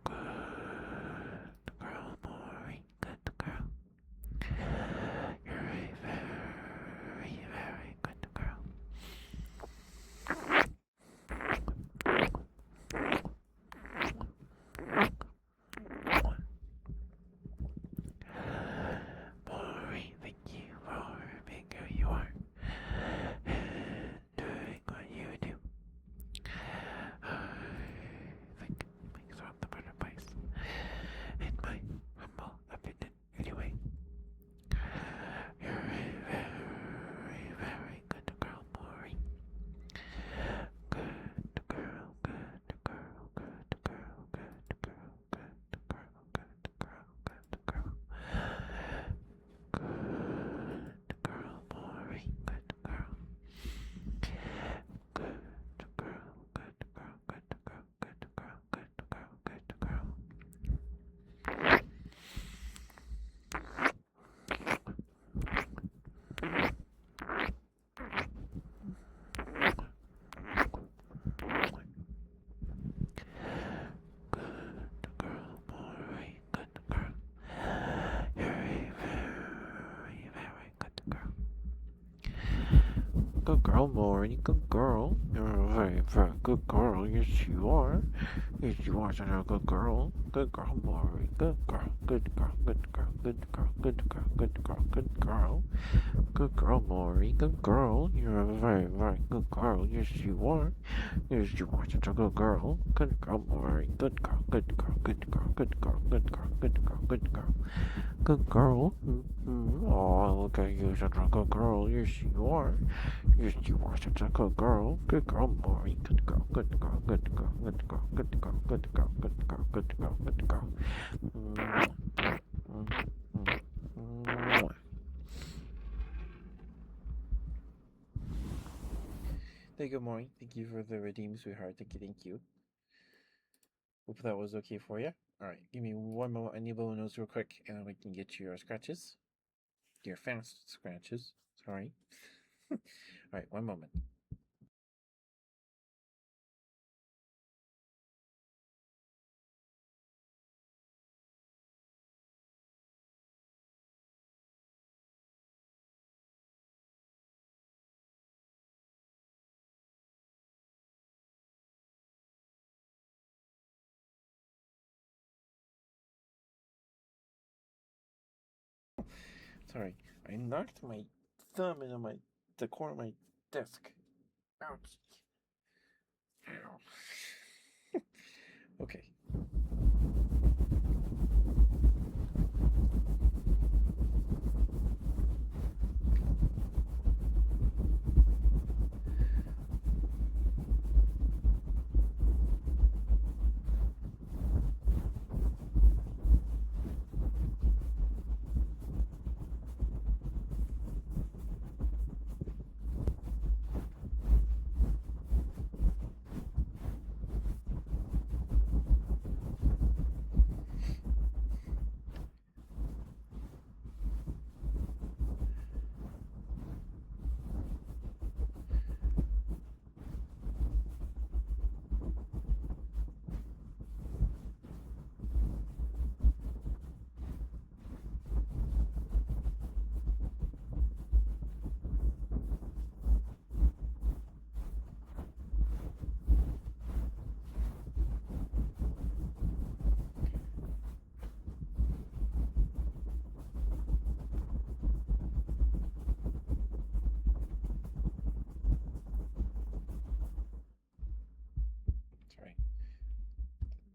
Good girl, Maury. Good girl. You're a very, very good girl. Maury, thank you for being who you are and doing what you do. I think makes one the better place, in my humble opinion, anyway. You're a very, very good girl, Maury. Good girl, good girl, good girl, good girl, good girl, good girl, good girl. Good girl, Maury, good girl. Good girl, good girl, good girl, good girl, good girl, good girl. Good girl, Maury, good girl. You're a very, very good girl. Good girl, Maury, good girl. You're a very, very good girl. Yes, you are. Yes, you are such a good girl. Good girl, Maury. Good girl, good girl, good girl, good girl, good girl, good girl, good girl. Good girl, Maury. Good girl. You're a very, very good girl. Yes, you are. Yes, you are such a good girl. Good girl, Maury. Good girl, good girl, good girl, good girl, good girl, good girl, good girl. Good girl. Oh, look at you, such a good girl. Yes, you are. Yes, you are such a good girl. Good girl, Maury. Good girl, good girl, good girl, good girl, good girl, good girl, good girl, good girl, good girl. Hey, good morning. Thank you for the redeem, sweetheart. Thank you. Hope that was okay for you. All right, give me one moment. I need to blow my nose real quick, and then we can get your scratches. Your fast scratches. Sorry. All right, one moment. Sorry, I knocked my thumb into the corner of my desk. Ouch. Ow. Okay.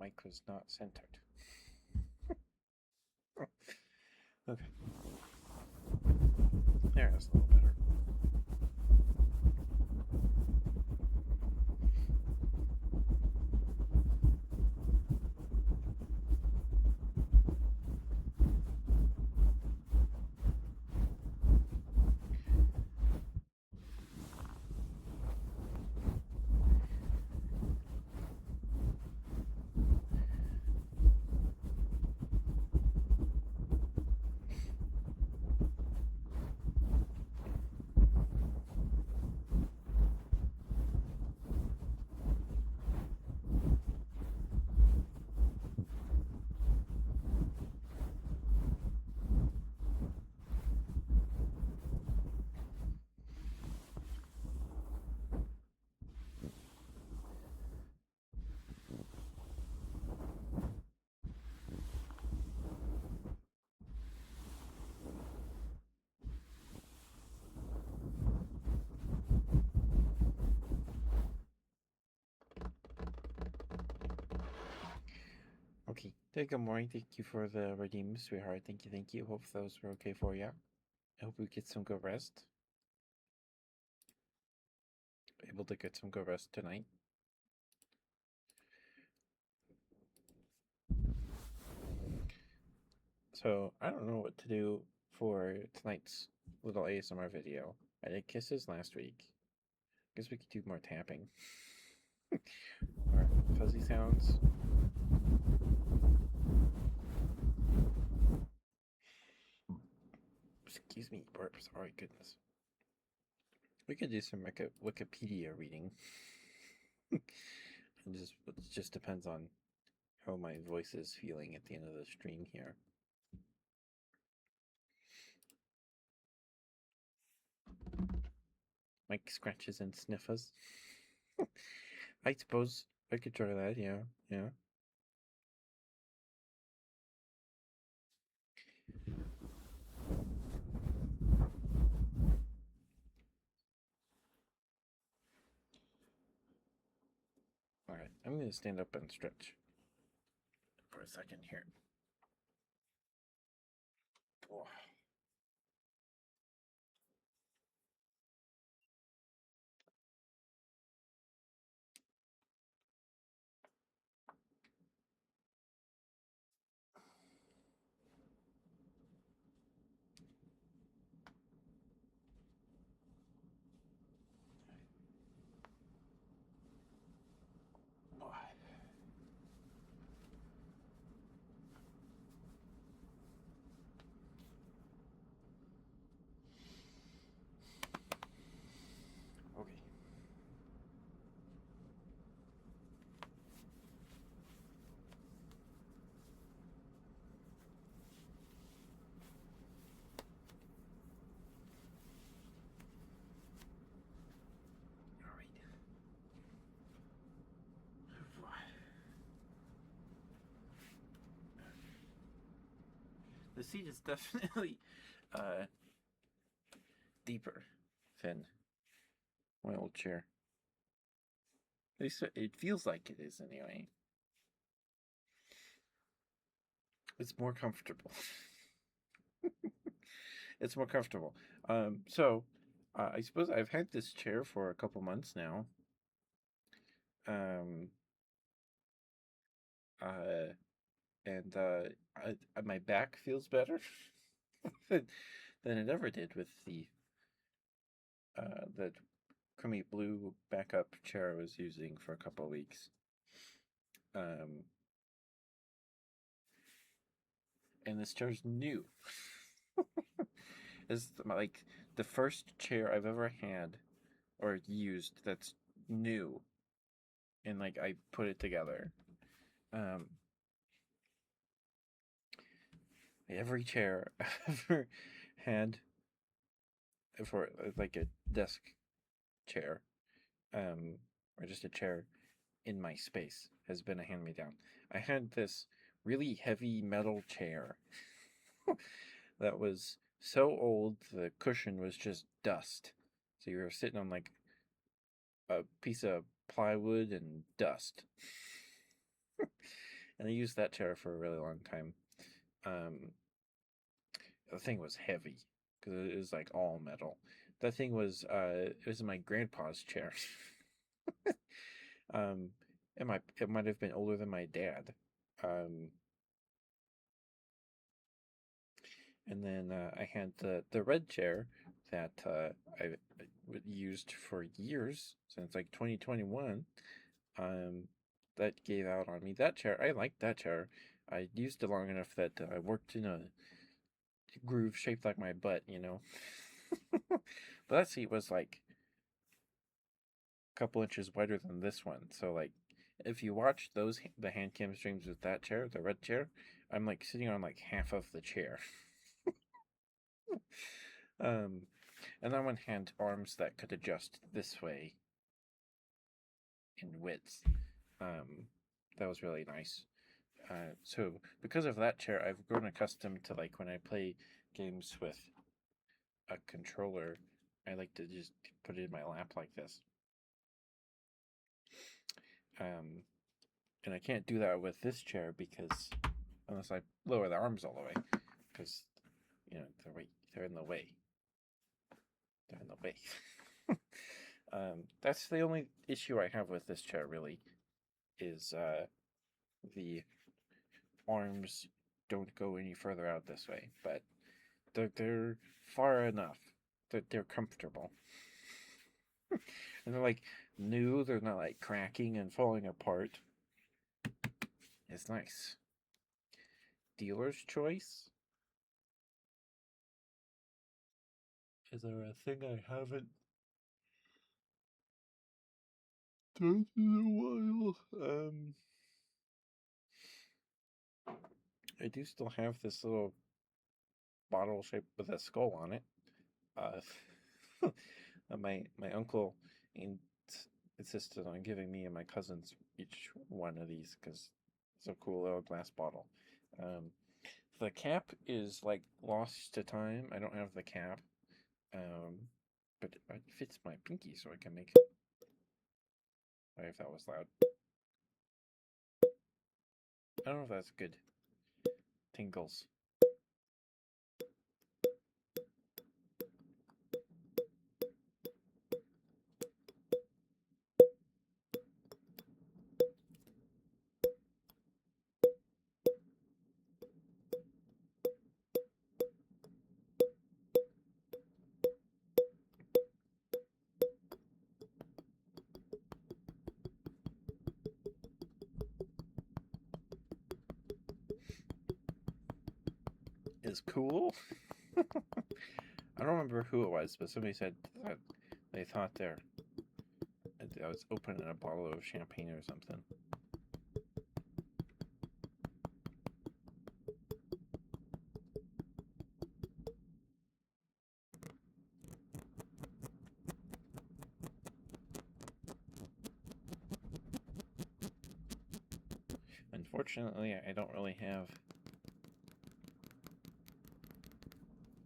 mic was not centered. Okay. There, that's a little better. Okay. Good morning. Thank you for the redeem, sweetheart. Thank you, thank you. Hope those were okay for you. I hope we get some good rest. Able to get some good rest tonight. So I don't know what to do for tonight's little ASMR video. I did kisses last week. Guess we could do more tapping. Or fuzzy sounds. Excuse me, burps. Alright, goodness. We could do some Wikipedia reading. It just depends on how my voice is feeling at the end of the stream here. Mike scratches and sniffers. I suppose I could try that, yeah, yeah. Alright, I'm gonna stand up and stretch for a second here. Oh. Okay. The seat is definitely deeper than my old chair. At least it feels like it is anyway. It's more comfortable. It's more comfortable. So I suppose I've had this chair for a couple months now. Um, uh, and my back feels better than it ever did with the crummy blue backup chair I was using for a couple of weeks. And this chair's new. It's like the first chair I've ever had or used that's new, and like I put it together. Um, every chair I've ever had for like a desk chair, or just a chair in my space has been a hand-me-down. I had this really heavy metal chair that was so old the cushion was just dust. So you were sitting on like a piece of plywood and dust. and I used that chair for a really long time. Um, the thing was heavy because it was like all metal. That thing was it was my grandpa's chair. um, it might have been older than my dad. Um, and then I had the red chair that I used for years since like 2021. Um, that gave out on me. That chair, I liked that chair. I used it long enough that I worked in a groove shaped like my butt, you know. But that seat was like a couple inches wider than this one. So like if you watch the hand cam streams with that chair, the red chair, I'm like sitting on like half of the chair. um and that one had arms that could adjust this way in width. Um that was really nice. So because of that chair, I've grown accustomed to like when I play games with a controller, I like to just put it in my lap like this. Um, and I can't do that with this chair because unless I lower the arms all the way, because you know they're in the way. They're in the way. That's the only issue I have with this chair really is the arms don't go any further out this way, but they're far enough that they're comfortable. And they're like new, they're not like cracking and falling apart. It's nice. Dealer's choice? Is there a thing I haven't done in a while? I do still have this little bottle shaped with a skull on it. Uh, my uncle in, insisted on giving me and my cousins each one of these because it's a cool little glass bottle. Um, the cap is like lost to time. I don't have the cap, um, but it fits my pinky, so I can make it. Sorry if that was loud. I don't know if that's good. Tingles is cool. I don't remember who it was, but somebody said that they thought I was opening a bottle of champagne or something. Unfortunately, I don't really have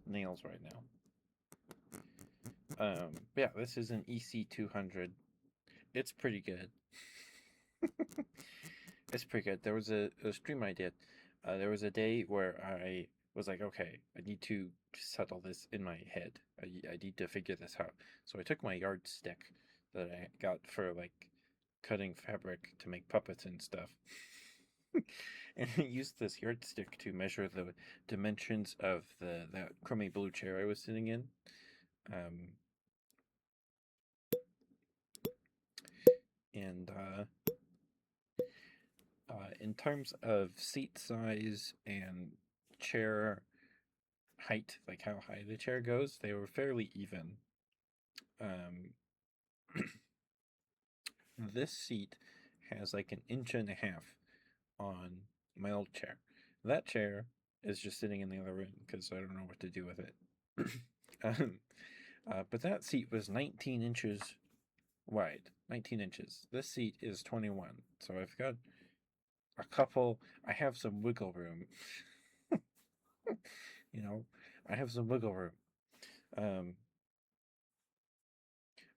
nails right now. Yeah, this is an EC200. It's pretty good. It's pretty good. There was a stream I did. There was a day where I was like, okay, I need to settle this in my head. I need to figure this out. So I took my yardstick that I got for like cutting fabric to make puppets and stuff. And I used this yardstick to measure the dimensions of the that crummy blue chair I was sitting in. Um, and in terms of seat size and chair height, like how high the chair goes, they were fairly even. Um, this seat has like an inch and a half on my old chair. That chair is just sitting in the other room because I don't know what to do with it. um, but that seat was 19 inches wide. 19 inches. This seat is 21. So I've got a couple, I have some wiggle room. You know, I have some wiggle room. Um,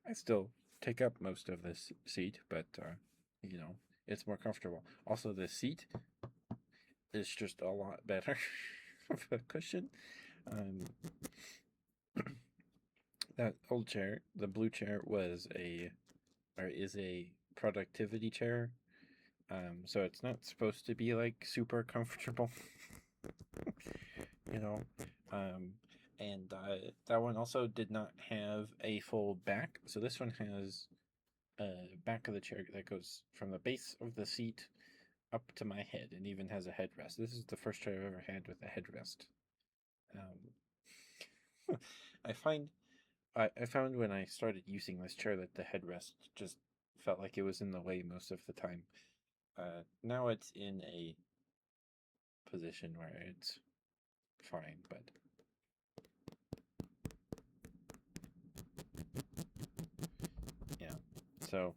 I still take up most of this seat, but you know, it's more comfortable. Also, the seat is just a lot better of a cushion. Um, that old chair, the blue chair, was a or is a productivity chair. So it's not supposed to be like super comfortable, you know. Um, and that one also did not have a full back. So this one has a back of the chair that goes from the base of the seat up to my head, and even has a headrest. This is the first chair I've ever had with a headrest. I find I found when I started using this chair that the headrest just felt like it was in the way most of the time. Now it's in a position where it's fine, but yeah. So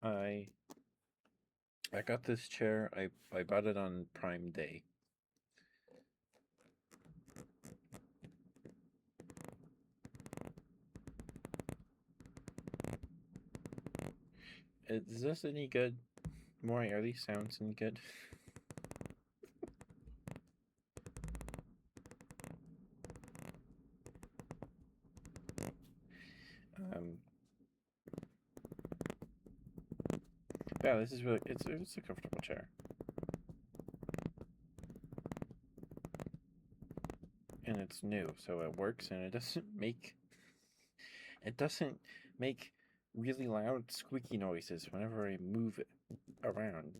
I I got this chair. I bought it on Prime Day. Is this any good? Maury, are these sounds any good? Um, yeah, this is really it's a comfortable chair, and it's new, so it works, and it doesn't make really loud squeaky noises whenever I move it around.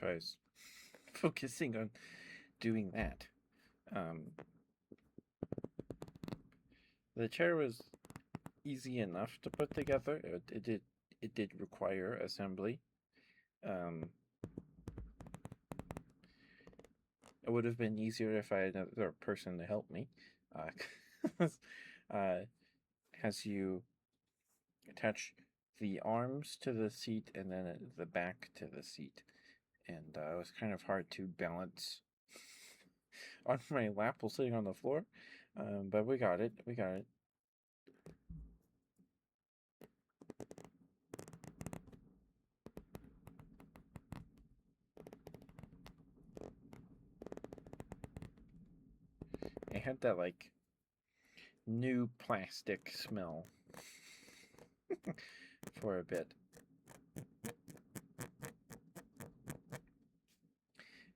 So I was focusing on doing that. Um, the chair was easy enough to put together. It did require assembly. Um, it would have been easier if I had another person to help me. Uh, uh, as you attach the arms to the seat and then the back to the seat, and it was kind of hard to balance on my lap while sitting on the floor. But we got it. We got it. It had that like new plastic smell for a bit.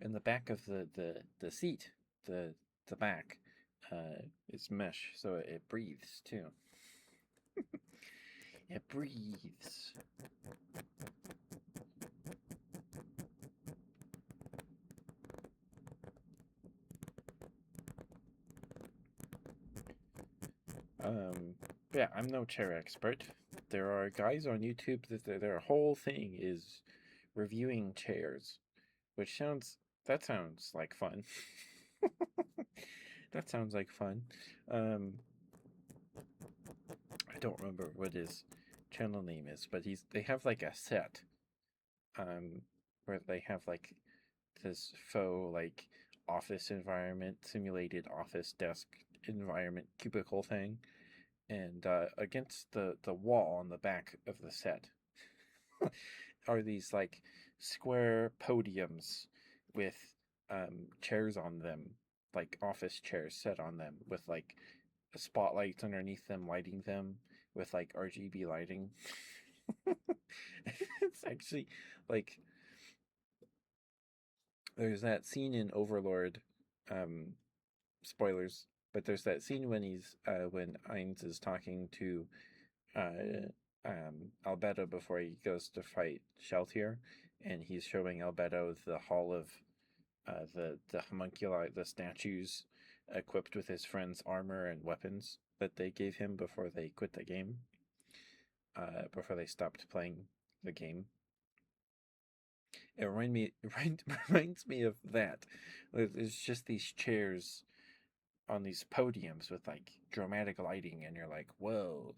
And the back of the seat, the back, is mesh, so it breathes too. It breathes. Yeah, I'm no chair expert. There are guys on YouTube that their whole thing is reviewing chairs, which sounds like fun. That sounds like fun. Um, I don't remember what his channel name is, but they have like a set, um, where they have like this faux like office environment, simulated office desk environment cubicle thing, and against the wall on the back of the set are these like square podiums with chairs on them, like office chairs set on them with like spotlights underneath them, lighting them with like RGB lighting. It's actually like there's that scene in Overlord Um, spoilers, but there's that scene when Ainz is talking to Albedo before he goes to fight Sheltier, and he's showing Albedo the hall of the homunculi, the statues equipped with his friend's armor and weapons that they gave him before they quit the game, before they stopped playing the game. It reminds me of that. There's just these chairs on these podiums with like dramatic lighting, and you're like, whoa,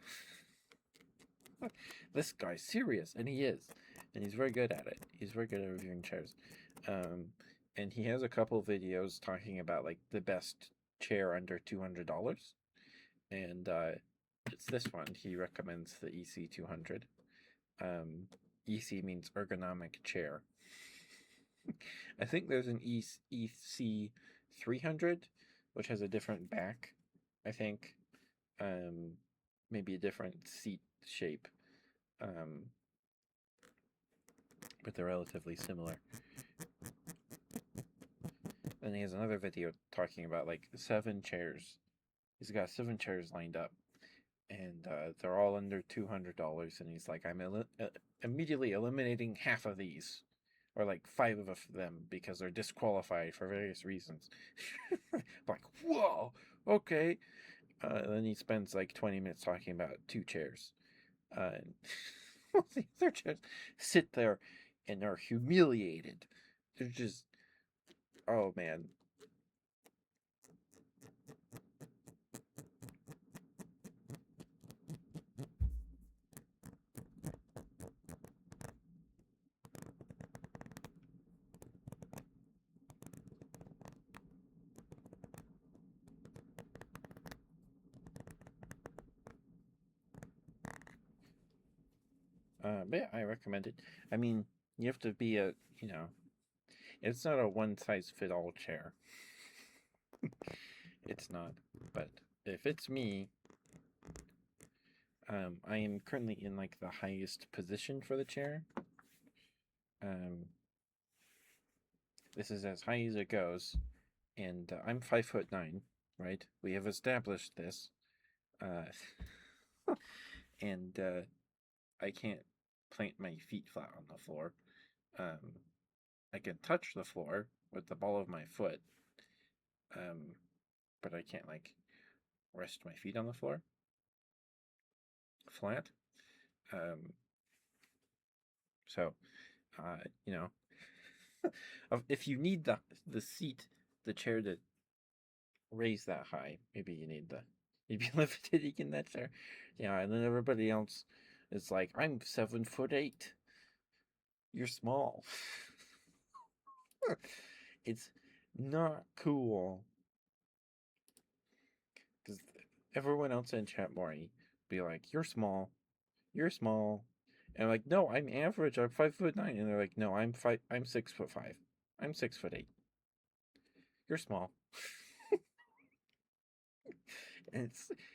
this guy's serious, and he is, and he's very good at it. He's very good at reviewing chairs, um, and he has a couple videos talking about like the best chair under $200, and it's this one. He recommends the EC 200. Um, EC means ergonomic chair. I think there's an EC 300, which has a different back. I think, um, maybe a different seat shape. Um, but they're relatively similar. Then he has another video talking about like 7 chairs. He's got 7 chairs lined up, and they're all under $200. And he's like, I'm immediately eliminating half of these, or like 5 of them, because they're disqualified for various reasons. Like, whoa, okay. Then he spends like 20 minutes talking about 2 chairs. And the other chairs sit there and are humiliated. They're just, oh man. But yeah, I recommend it. I mean, you have to be it's not a one size fit all chair. It's not. But if it's me, I am currently in like the highest position for the chair. Um, this is as high as it goes, and I'm 5'9", right? We have established this, and I can't plant my feet flat on the floor. Um, I can touch the floor with the ball of my foot, um, but I can't like rest my feet on the floor flat. Um, so, uh, you know, if you need the seat, the chair to raise that high, maybe you need the maybe levitating in that chair. Yeah, and then everybody else is like, I'm 7'8". You're small. It's not cool because everyone else in chat Mori be like, "You're small, you're small," and I'm like, "No, I'm average. I'm 5'9", and they're like, "No, I'm 6'5". I'm 6'8". You're small. And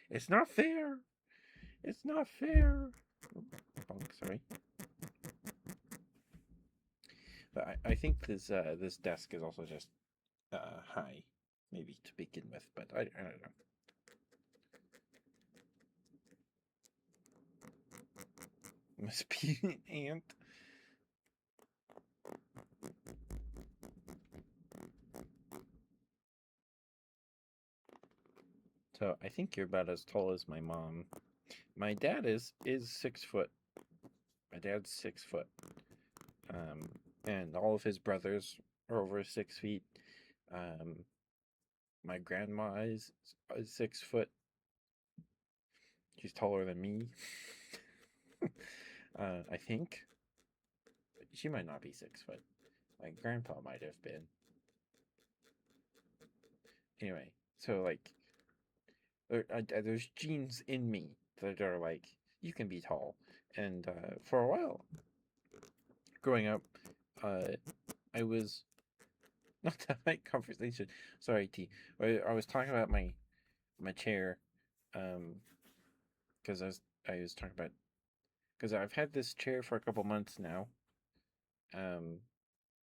it's not fair. It's not fair. Oh, sorry. But I think this desk is also just high, maybe to begin with. But I don't know. Must be an ant. So I think you're about as tall as my mom. My dad is 6 foot. My dad's 6 foot. Um, and all of his brothers are over 6 feet. Um, my grandma is 6 foot. She's taller than me. I think she might not be 6 foot. My grandpa might have been. Anyway, so like, there's genes in me that are like, you can be tall. And for a while, growing up, uh, I was not to make conversation. Sorry, T. I was talking about my chair, because I was talking about because I've had this chair for a couple months now, um,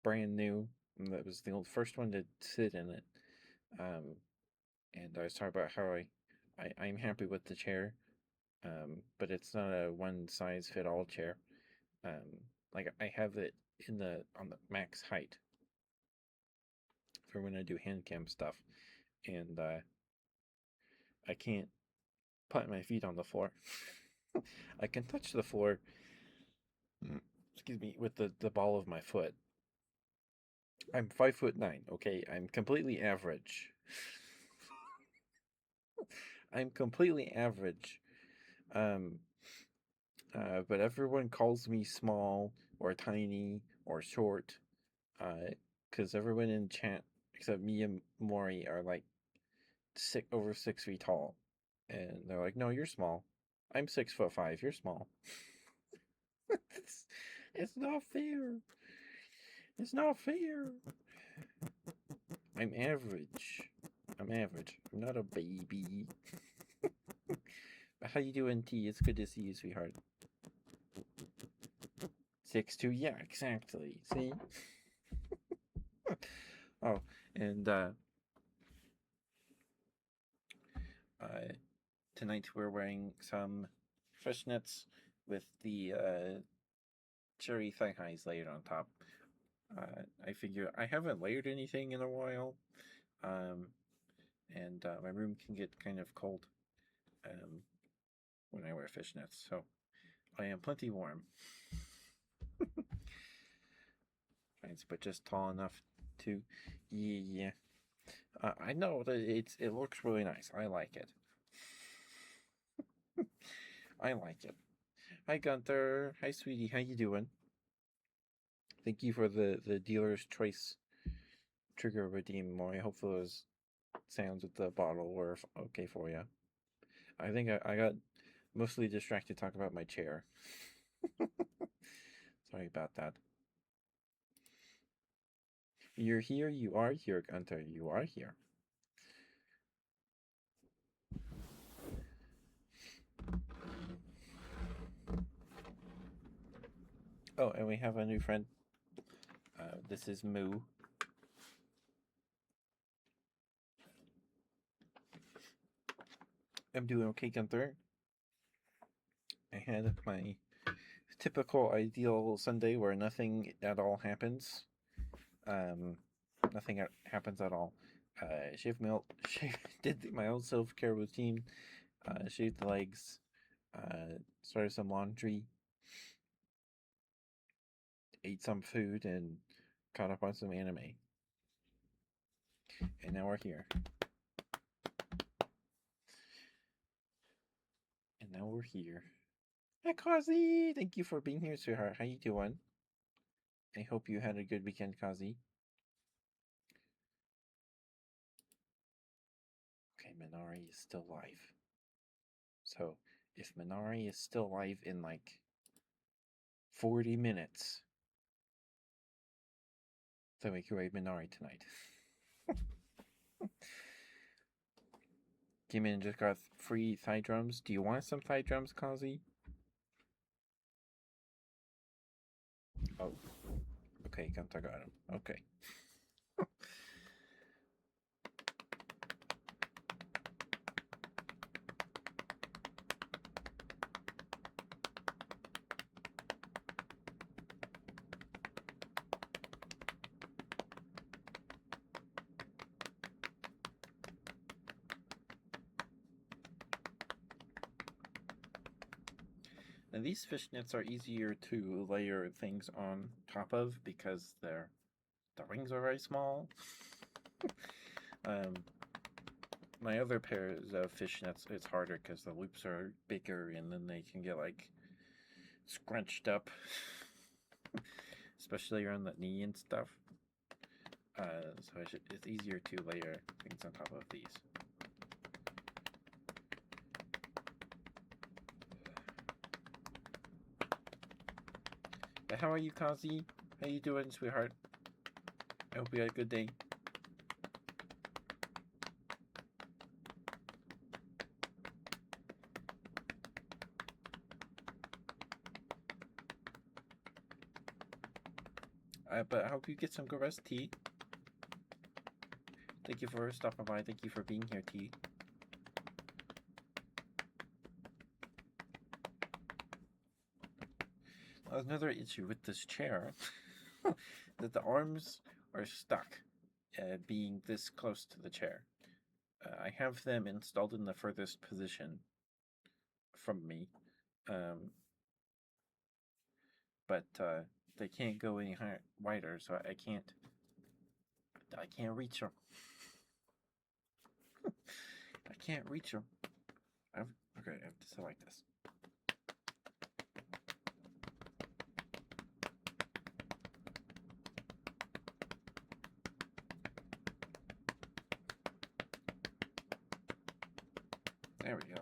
brand new. And that was the first one to sit in it. Um, and I was talking about how I'm happy with the chair, but it's not a one size fit all chair. Um, like I have it in the on the max height for when I do hand cam stuff, and I can't put my feet on the floor. I can touch the floor, excuse me, with the ball of my foot. I'm 5'9". Okay, I'm completely average. I'm completely average. Um, but everyone calls me small or tiny or short. Because everyone in chat except me and Maury are like over 6 feet tall, and they're like, "No, you're small. I'm 6'5". You're small." it's, it's not fair. It's not fair. I'm average. I'm average. I'm not a baby. How you doing, T? It's good to see you, sweetheart. 6'2". Yeah, exactly. See? Oh, and uh, tonight we're wearing some fishnets with the cherry thigh highs layered on top. I figure I haven't layered anything in a while, um, and my room can get kind of cold um, when I wear fishnets, so I am plenty warm. But just tall enough to, yeah. I know that it looks really nice. I like it. I like it. Hi Gunther. Hi sweetie. How you doing? Thank you for the dealer's choice trigger redeem, Moy. Hopefully those sounds with the bottle were okay for you. I think I got mostly distracted talking about my chair. Sorry about that. You're here. You are here, Gunther. You are here. Oh, and we have a new friend. This is Moo. I'm doing okay, Gunther. I had my typical ideal Sunday where nothing at all happens. Um, nothing happens at all. Did my own self care routine. Shaved the legs. Started some laundry. Ate some food and caught up on some anime. And now we're here. And now we're here. Hi, Kazi. Thank you for being here, sweetheart. How you doing? I hope you had a good weekend, Kazi. Okay, Minari is still live. So if Minari is still live in like 40 minutes, then we can raid Minari tonight. Came in and just got free thigh drums. Do you want some thigh drums, Kazi? Oh, okay, Kanta got him. Okay. And these fishnets are easier to layer things on top of because the rings are very small. um, my other pairs of fishnets, it's harder because the loops are bigger and then they can get like scrunched up, especially around the knee and stuff. So it's easier to layer things on top of these. But how are you, Kazi? How you doing, sweetheart? I hope you had a good day. But I hope you get some good rest, T. Thank Thank you for stopping by. Thank you for being here, T. Another issue with this chair that the arms are stuck being this close to the chair. I have them installed in the furthest position from me, but they can't go any higher, wider, so I can't reach them. I can't reach them. Okay, I have to select this. There we go.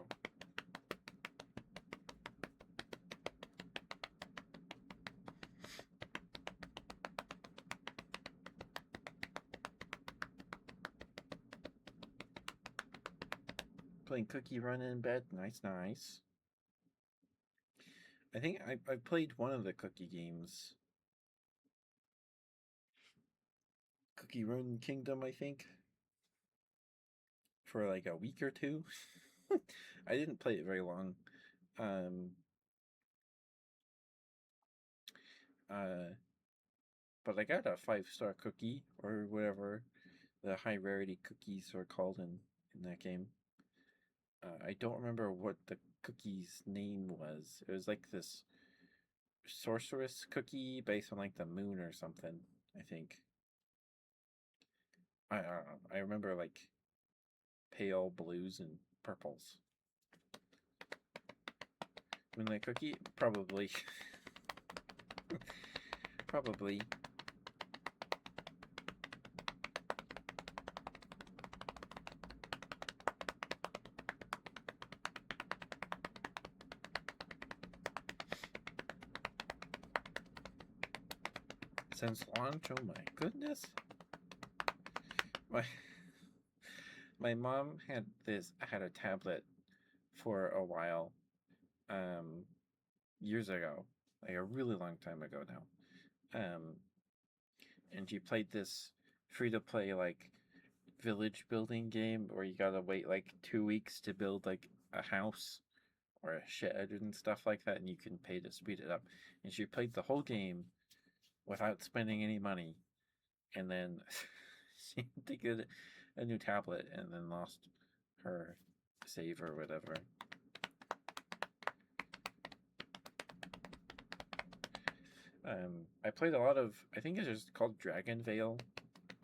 Playing Cookie Run in bed. Nice, nice. I think I played one of the cookie games. Cookie Run Kingdom, I think. For like a week or two. I didn't play it very long. Um, but I got a 5-star cookie or whatever the high rarity cookies are called in that game. I don't remember what the cookie's name was. It was like this sorceress cookie based on like the moon or something, I think. I don't know. I remember like pale blues and purples. Moonlight cookie? Probably. Probably. Since launch, oh my goodness. My my mom had a tablet for a while, years ago, like a really long time ago now. And she played this free to play like village building game where you gotta wait like 2 weeks to build like a house or a shed and stuff like that, and you can pay to speed it up. And she played the whole game without spending any money, and then she had to get a new tablet and then lost her save or whatever. I played a lot of, I think it's just called Dragon Veil.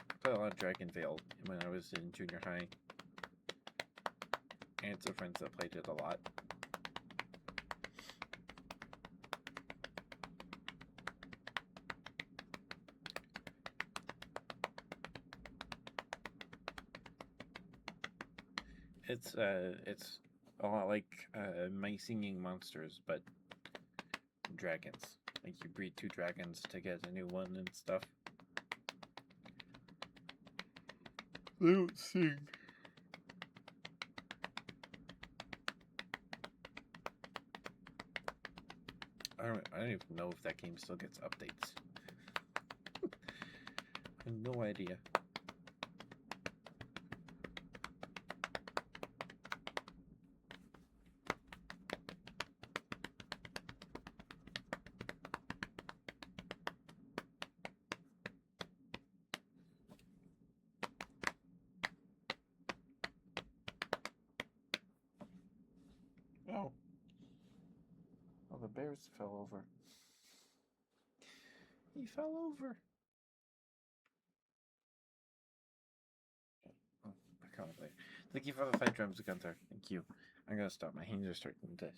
I played a lot of Dragon Veil when I was in junior high. I had some friends that played it a lot. It's a lot like My Singing Monsters, but dragons. Like you breed 2 dragons to get a new one and stuff. They don't sing. I don't even know if that game still gets updates. I have no idea. Oh. Oh, the bears fell over. He fell over. Oh, back on it later. Thank you for the 5 drums, Gunther. Thank you. I'm gonna stop. My hands are starting to.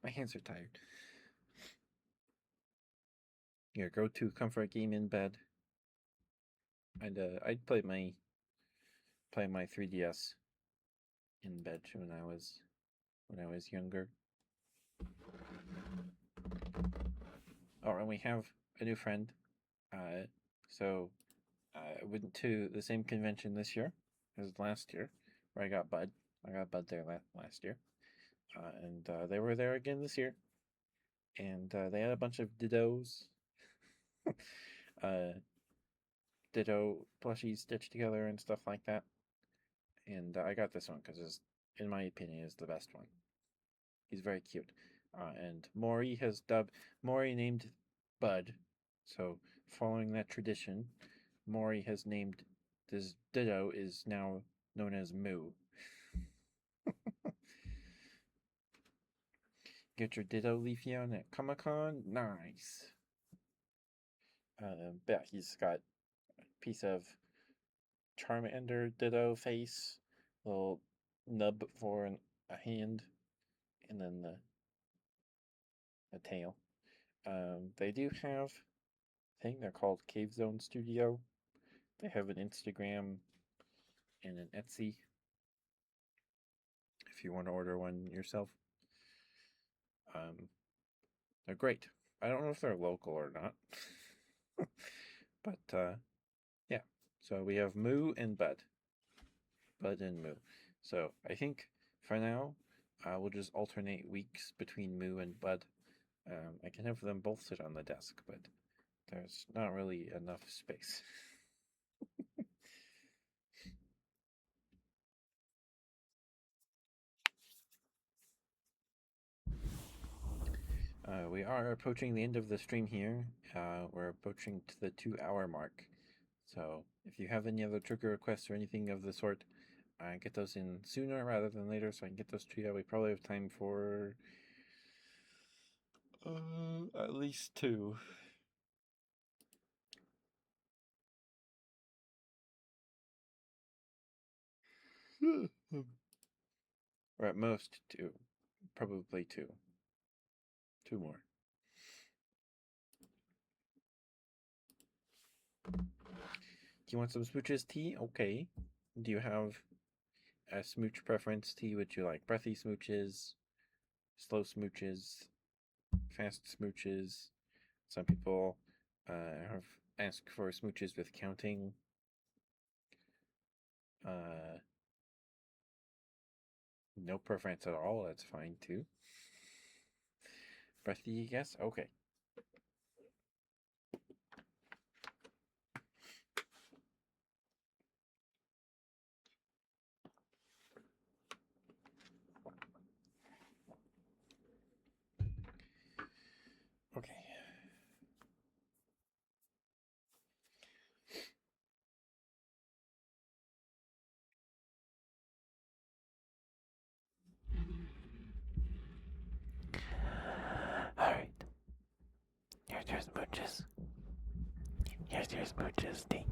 My hands are tired. Your go-to comfort game in bed. I'd play my 3DS in bed when I was younger. Oh, and we have a new friend. So I went to the same convention this year as last year, where I got Bud. I got Bud there last year, and they were there again this year, and they had a bunch of Dittos. uh, Ditto plushies stitched together and stuff like that. And I got this one because, in my opinion, is the best one. He's very cute. And Mori named Bud. So following that tradition, Mori has named this Ditto is now known as Moo. Get your Ditto Leafy on at Comic Con. Nice. Yeah, he's got a piece of Charmander Ditto face, little nub for a hand, and then a tail. They do have a thing. They're called Cave Zone Studio. They have an Instagram and an Etsy if you want to order one yourself. They're great. I don't know if they're local or not, but yeah. So we have Moo and Bud and Moo. So I think for now, we'll just alternate weeks between Moo and Bud. I can have them both sit on the desk, but there's not really enough space. We are approaching the end of the stream here. We're approaching to the 2 hour mark. So if you have any other trigger requests or anything of the sort, get those in sooner rather than later so I can get those to you. We probably have time for at least two. Or at most two. Probably two. Two more. Do you want some smooches tea? Okay. Do you have a smooch preference tea? Would you like breathy smooches, slow smooches, fast smooches? Some people have asked for smooches with counting. No preference at all. That's fine too. Breathy, yes? Okay. Okay. Alright. Here's your smooches. Here's your smooches, T.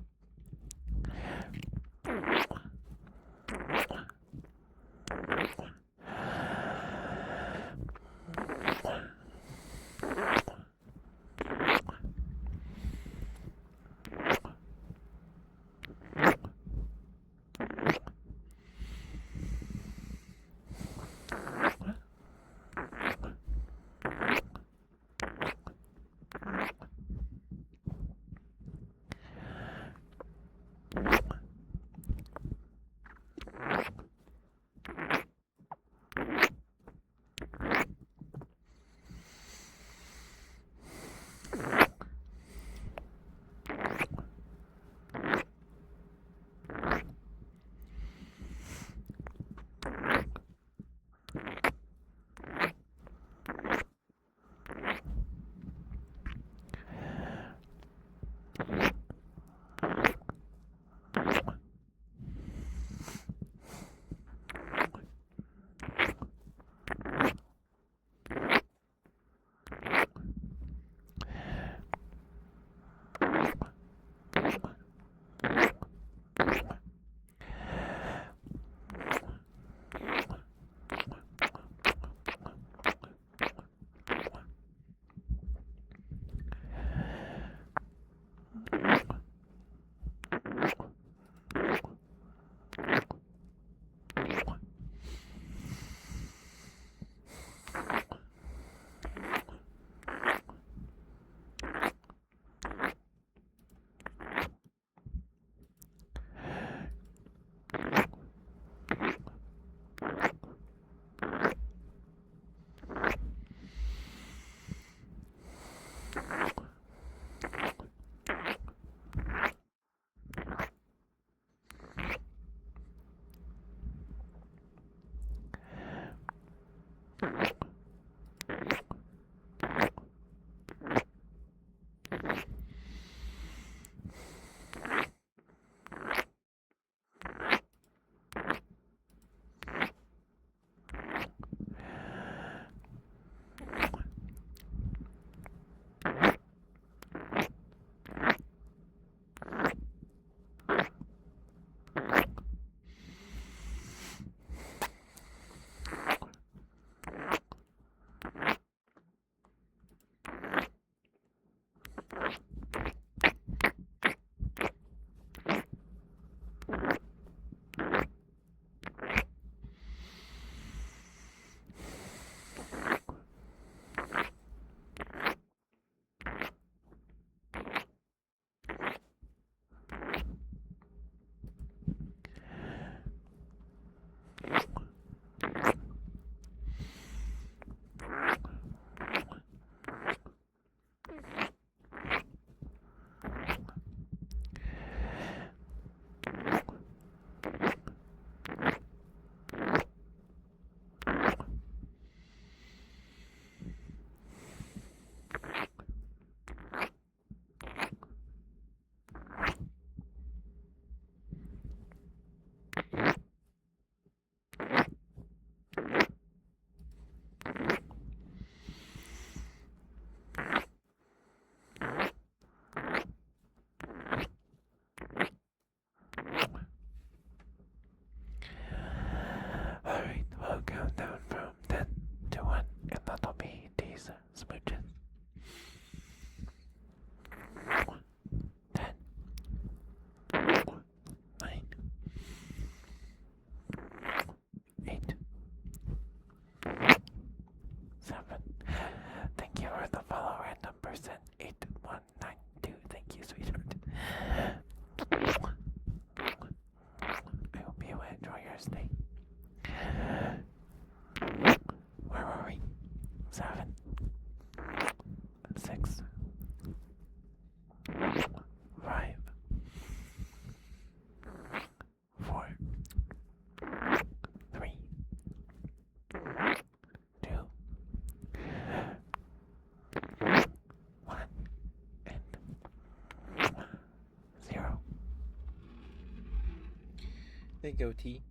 There you go, T.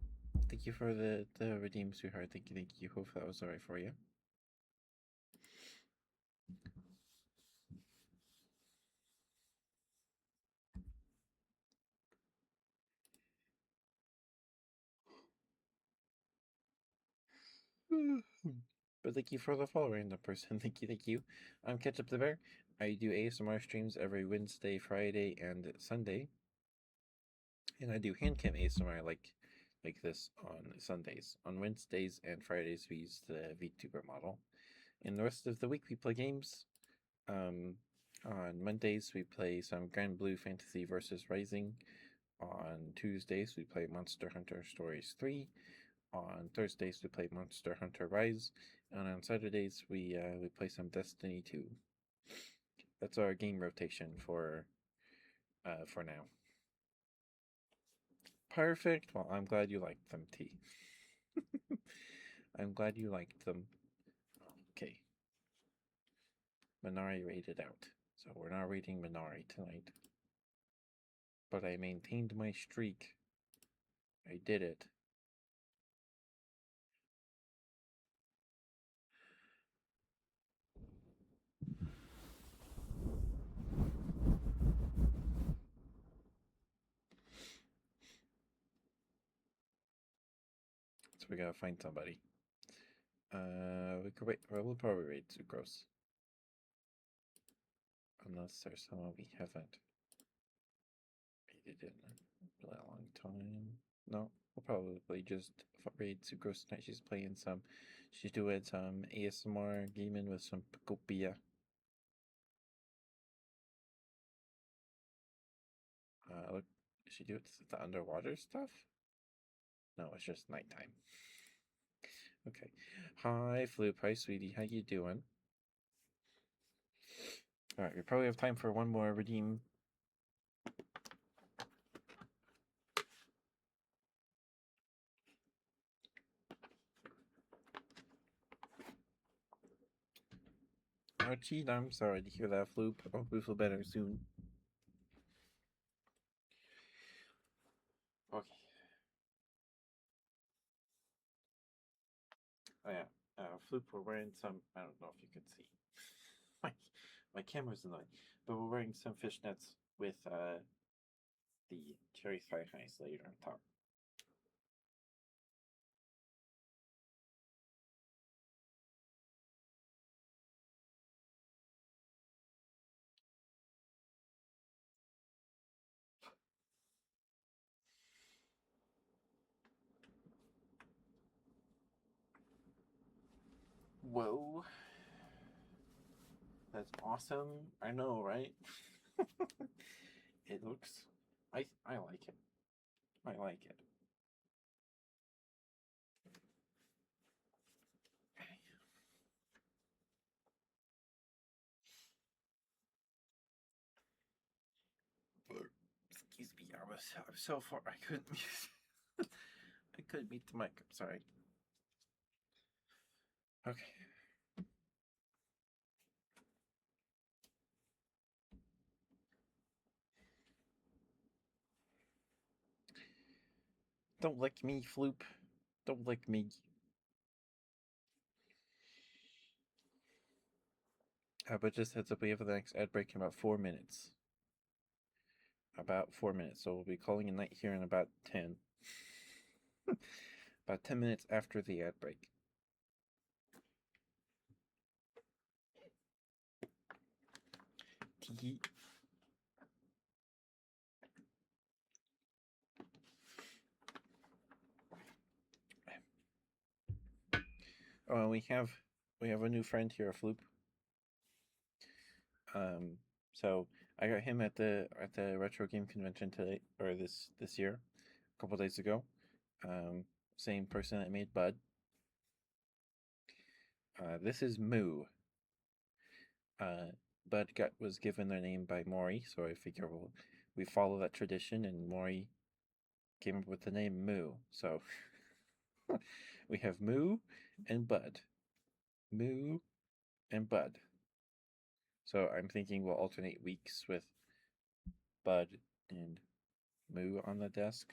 Thank you for the redeem, sweetheart. Thank you, thank you. Hope that was alright for you. But thank you for the follow, random person. Thank you, thank you. I'm Ketchup the Bear. I do ASMR streams every Wednesday, Friday, and Sunday, and I do hand cam ASMR like this on Sundays. On Wednesdays and Fridays, we use the VTuber model. And the rest of the week, we play games. Um, on Mondays, we play some Grand Blue Fantasy versus Rising. On Tuesdays, we play Monster Hunter Stories 3. On Thursdays, we play Monster Hunter Rise. And on Saturdays, we play some Destiny 2. That's our game rotation for now. Perfect. Well, I'm glad you liked them, T. I'm glad you liked them. Okay. Minari rated out. So we're not reading Minari tonight. But I maintained my streak. I did it. So we gotta find somebody. We could wait. We'll probably raid Sucrose. Unless there's someone we haven't raided in a really long time. No, we'll probably just raid Sucrose tonight. She's playing some. She's doing some ASMR gaming with some Picopia. Look, does she do the underwater stuff? No, it's just nighttime. Okay. Hi, Floop. Hi, sweetie. How you doing? All right, we probably have time for one more redeem. Archie, I'm sorry to hear that, Floop. I hope you feel better soon. Okay. Oh yeah, Floop, we're wearing some. I don't know if you can see. my my camera's annoying, but we're wearing some fishnets with the cherry sky highs layer on top. Whoa, that's awesome. I know, right? It looks. I like it. I like it. Excuse me, I'm so far. I couldn't mute. I couldn't mute the mic. I'm sorry. Okay. Don't lick me, Floop. Don't lick me. But just heads up, we have the next ad break in about 4 minutes. About 4 minutes. So we'll be calling a night here in about 10. About 10 minutes after the ad break. Tee. Oh, we have a new friend here, Floop. So I got him at the retro game convention today, or this year, a couple days ago. Same person that made Bud. This is Moo. Bud was given their name by Mori, so I figure we follow that tradition, and Mori came up with the name Moo. So we have Moo and Bud. Moo and Bud. So I'm thinking we'll alternate weeks with Bud and Moo on the desk.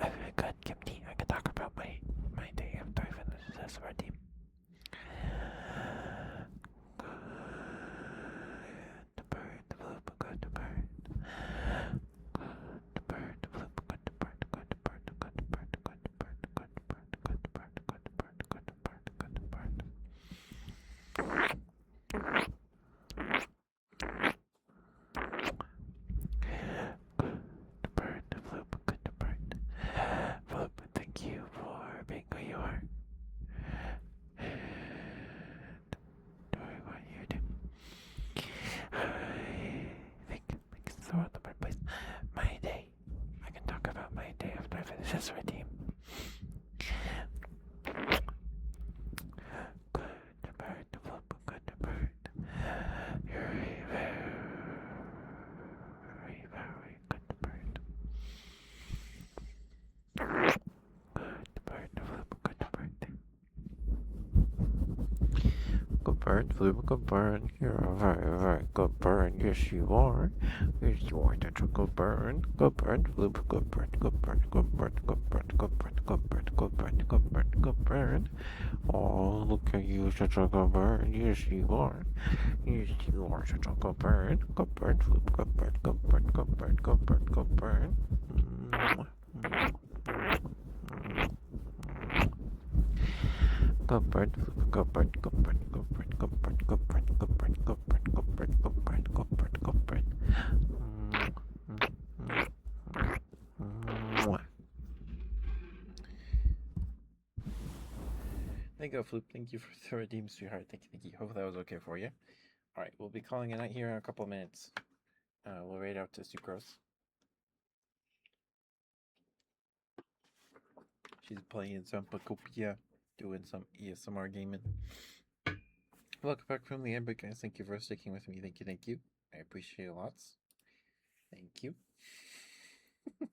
Very good, Gibney. I can talk about my day after I finish this of our team. The bird, the flip, good the bird. The bird, the flip, good the bird, good the bird, good the bird, good the bird, good the bird, good the bird, good the bird, good the bird, good the bird. The bird, the flip, good the bird. Flip, thank you for being who you are. bird, Flooper, good bird. You're a very, very good bird. Yes, you are. Yes, you are. That's a good bird. Good bird, Flooper, good bird, good bird, good bird, good bird, good bird, good bird, good bird, good bird, good bird. Oh, look at you, such a good bird. Yes, you are. Yes, you are such a good bird. Good bird, Flooper, good bird, good bird, good bird, good bird, good bird. Good bird, good bird, good bird, good bird, good bird, good bird, good bird, good bird, good bird, good bird, good bird, good bird. There you go, Floop. Thank you for the redeem, sweetheart. Thank you, thank you. Hope that was okay for you. All right, we'll be calling a night here in a couple of minutes. We'll raid out to Sucrose. She's playing some Pacopia, doing some ASMR gaming. Welcome back from the end, but guys, thank you for sticking with me. Thank you, thank you. I appreciate it lots. Thank you. It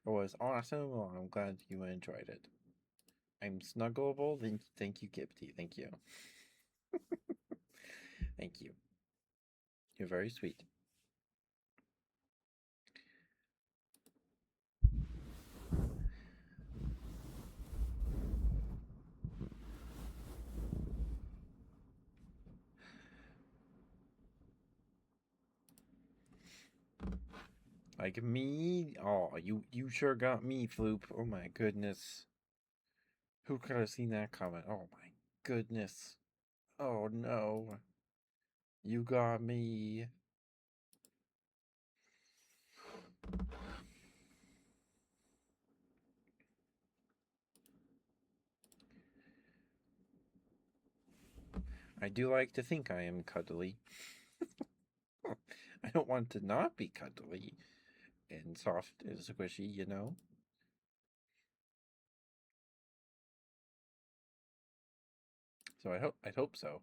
was awesome. Well, I'm glad you enjoyed it. I'm snuggleable. Thank you, Gipty. Thank you. Thank you. You're very sweet. Like me? Oh, you sure got me, Floop. Oh my goodness. Who could have seen that coming? Oh my goodness. Oh no. You got me. I do like to think I am cuddly. I don't want to not be cuddly and soft and squishy, you know? So I'd hope so.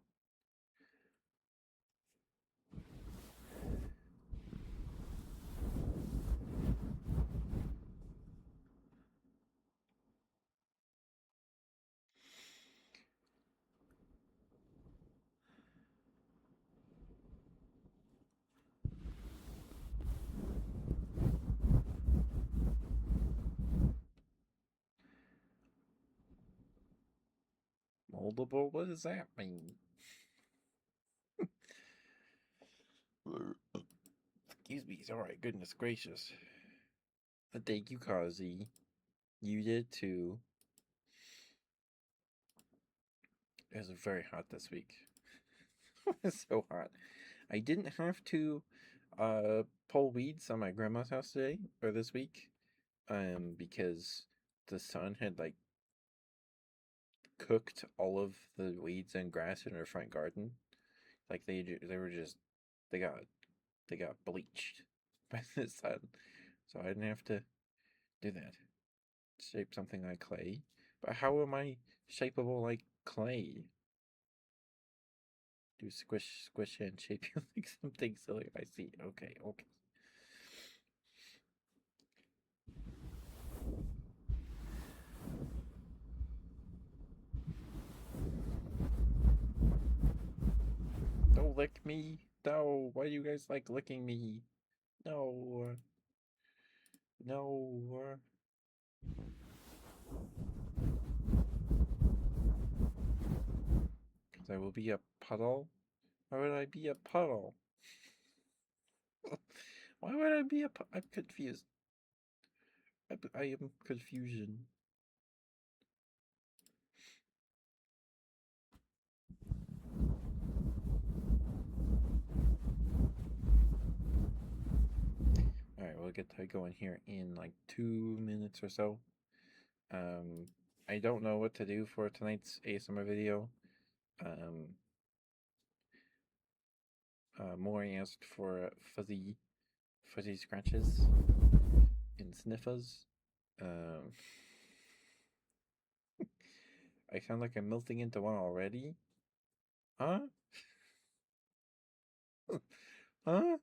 Moldable? What does that mean? Excuse me. Alright, goodness gracious. Thank you, Kazi. You did too. It was very hot this week. It was so hot. I didn't have to pull weeds on my grandma's house today or this week. Because the sun had like cooked all of the weeds and grass in her front garden. Like they were just they got they got bleached by the sun, so I didn't have to do that. Shape something like clay, but how am I shapeable like clay? Do squish and shape you like something silly. I see. Okay, okay. Don't lick me. No. Why do you guys like licking me? No. No. Because I will be a puddle. Why would I be a puddle? Why would I be a I'm confused. I am confusion. Alright, we'll get to going here in like 2 minutes or so. Um, I don't know what to do for tonight's ASMR video. Um, Maury asked for fuzzy scratches and sniffers. Um, I sound like I'm melting into one already. Huh? Huh?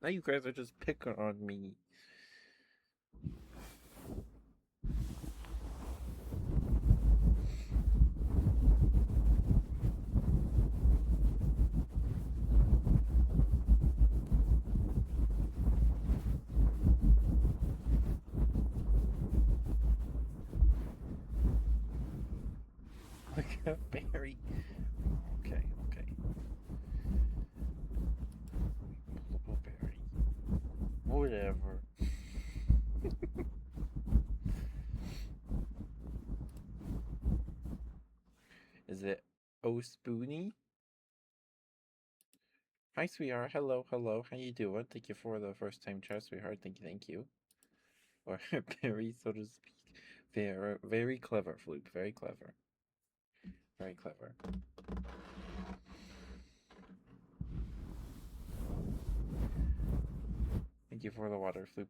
Now you guys are just picking on me. Like a berry. Okay, okay. Multiple berry. Whatever. Is it Oh Spoony? Hi, sweetheart. Hello, hello. How you doing? Thank you for the first time chat, sweetheart. Thank you, thank you. Or berry, so to speak. Very, very clever, Floop. Very clever. Very clever. Thank you for the water, Floop.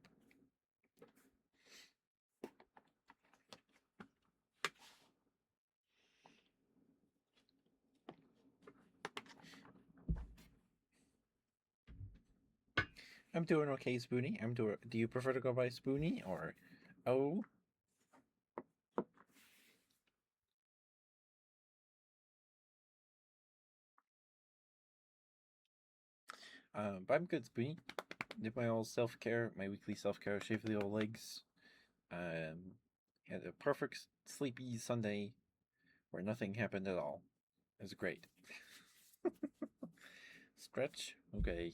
I'm doing okay, Spoony. I'm doing. Do you prefer to go by Spoony or Oh? But I'm good, Spoony. Did my old self care, my weekly self care, shave the old legs. Had a perfect sleepy Sunday where nothing happened at all. It was great. Stretch, okay.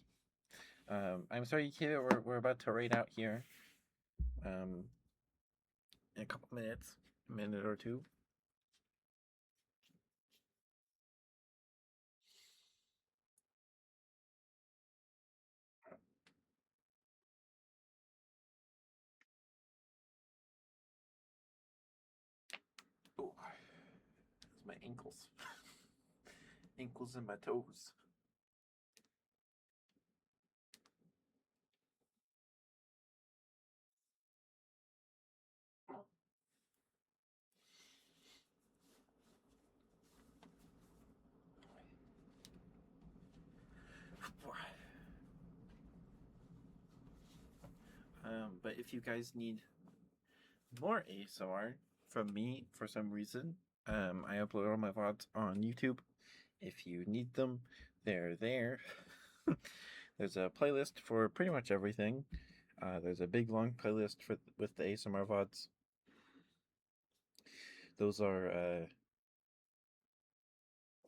I'm sorry, kid. We're about to raid out here. Um, in a couple minutes, a minute or two. Oh, it's my ankles, ankles and my toes. But if you guys need more ASMR from me for some reason, I upload all my VODs on YouTube. If you need them, they're there. There's a playlist for pretty much everything. There's a big long playlist for with the ASMR VODs. Those are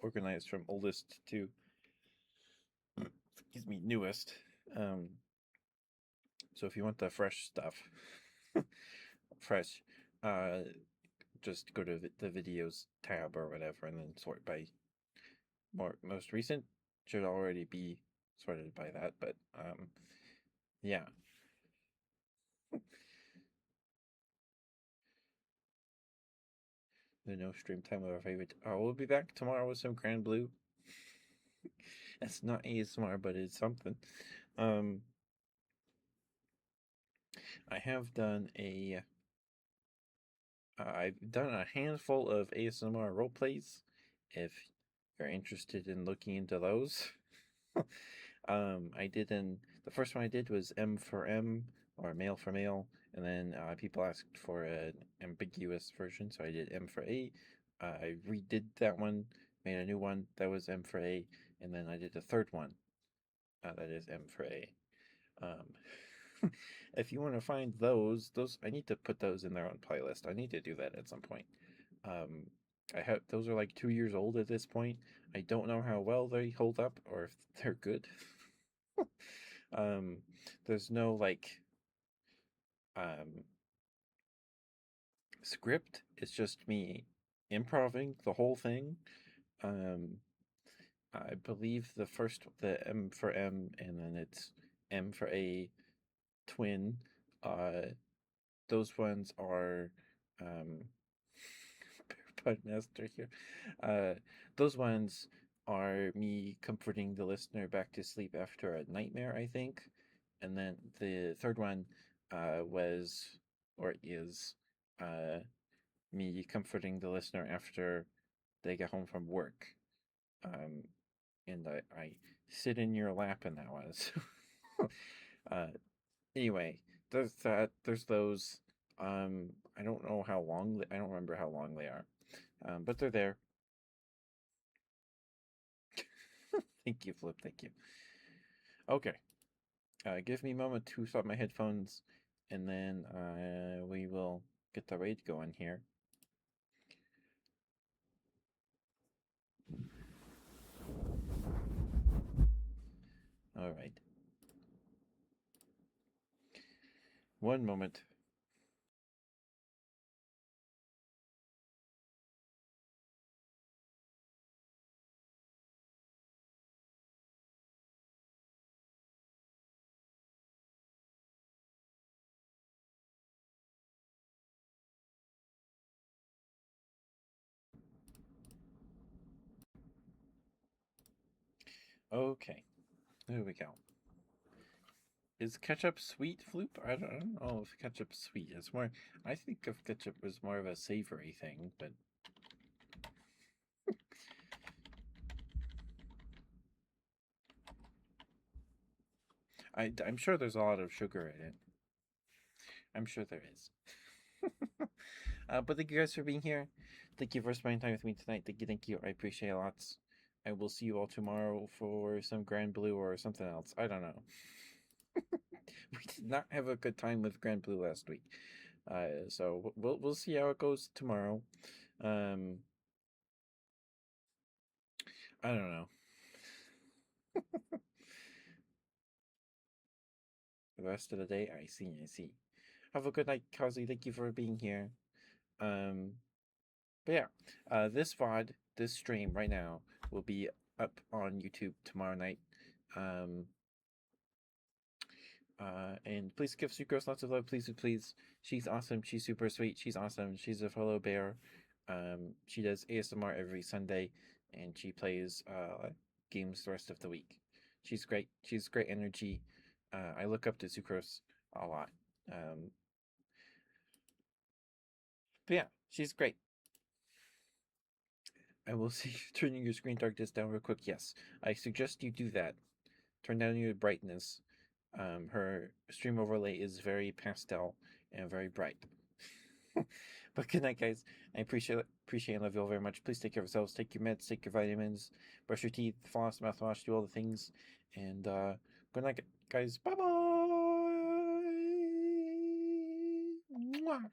organized from oldest to excuse me newest. Um, so if you want the fresh stuff, fresh, uh, just go to the videos tab or whatever, and then sort by most recent. Should already be sorted by that, but yeah. The no stream time of our favorite. Oh, we'll be back tomorrow with some Grand Blue. It's not ASMR, but it's something. Um, I have done a. I've done a handful of ASMR role plays. If you're interested in looking into those, I did the first one I did was M for M or male for male, and then people asked for an ambiguous version, so I did M for A. I redid that one, made a new one that was M for A, and then I did a third one that is M for A. If you want to find those I need to put those in their own playlist. I need to do that at some point. Um, I have those are like 2 years old at this point. I don't know how well they hold up or if they're good. um, there's no like um script. It's just me improving the whole thing. Um, I believe the M for M and then it's M for A twin. Those ones are um Podmaster here. Those ones are me comforting the listener back to sleep after a nightmare, I think. And then the third one was or is uh, me comforting the listener after they get home from work. Um, and I sit in your lap, and that was. uh, anyway, there's that. There's those. I don't know how long. I don't remember how long they are, but they're there. Thank you, Flip. Thank you. Okay. Give me a moment to swap my headphones, and then we will get the raid going here. All right. One moment. Okay. There we go. Is ketchup sweet, Floop? I don't know if ketchup's sweet. It's more. I think of ketchup as more of a savory thing, but I'm sure there's a lot of sugar in it. I'm sure there is. But thank you guys for being here. Thank you for spending time with me tonight. Thank you, thank you. I appreciate it lots. I will see you all tomorrow for some Grand Blue or something else. I don't know. We did not have a good time with Grand Blue last week. So we'll see how it goes tomorrow. Um, I don't know. The rest of the day, I see, I see. Have a good night, Kazi. Thank you for being here. Um, but yeah, this VOD, this stream right now will be up on YouTube tomorrow night. Um, and please give Sucrose lots of love, please, please. She's awesome. She's super sweet. She's awesome. She's a fellow bear. She does ASMR every Sunday, and she plays games the rest of the week. She's great. She's great energy. I look up to Sucrose a lot. But yeah, she's great. I will see you turning your screen darkness down real quick. Yes, I suggest you do that. Turn down your brightness. Her stream overlay is very pastel and very bright. But good night, guys. I appreciate and love you all very much. Please take care of yourselves. Take your meds. Take your vitamins. Brush your teeth. Floss, mouthwash. Do all the things. And good night, guys. Bye bye.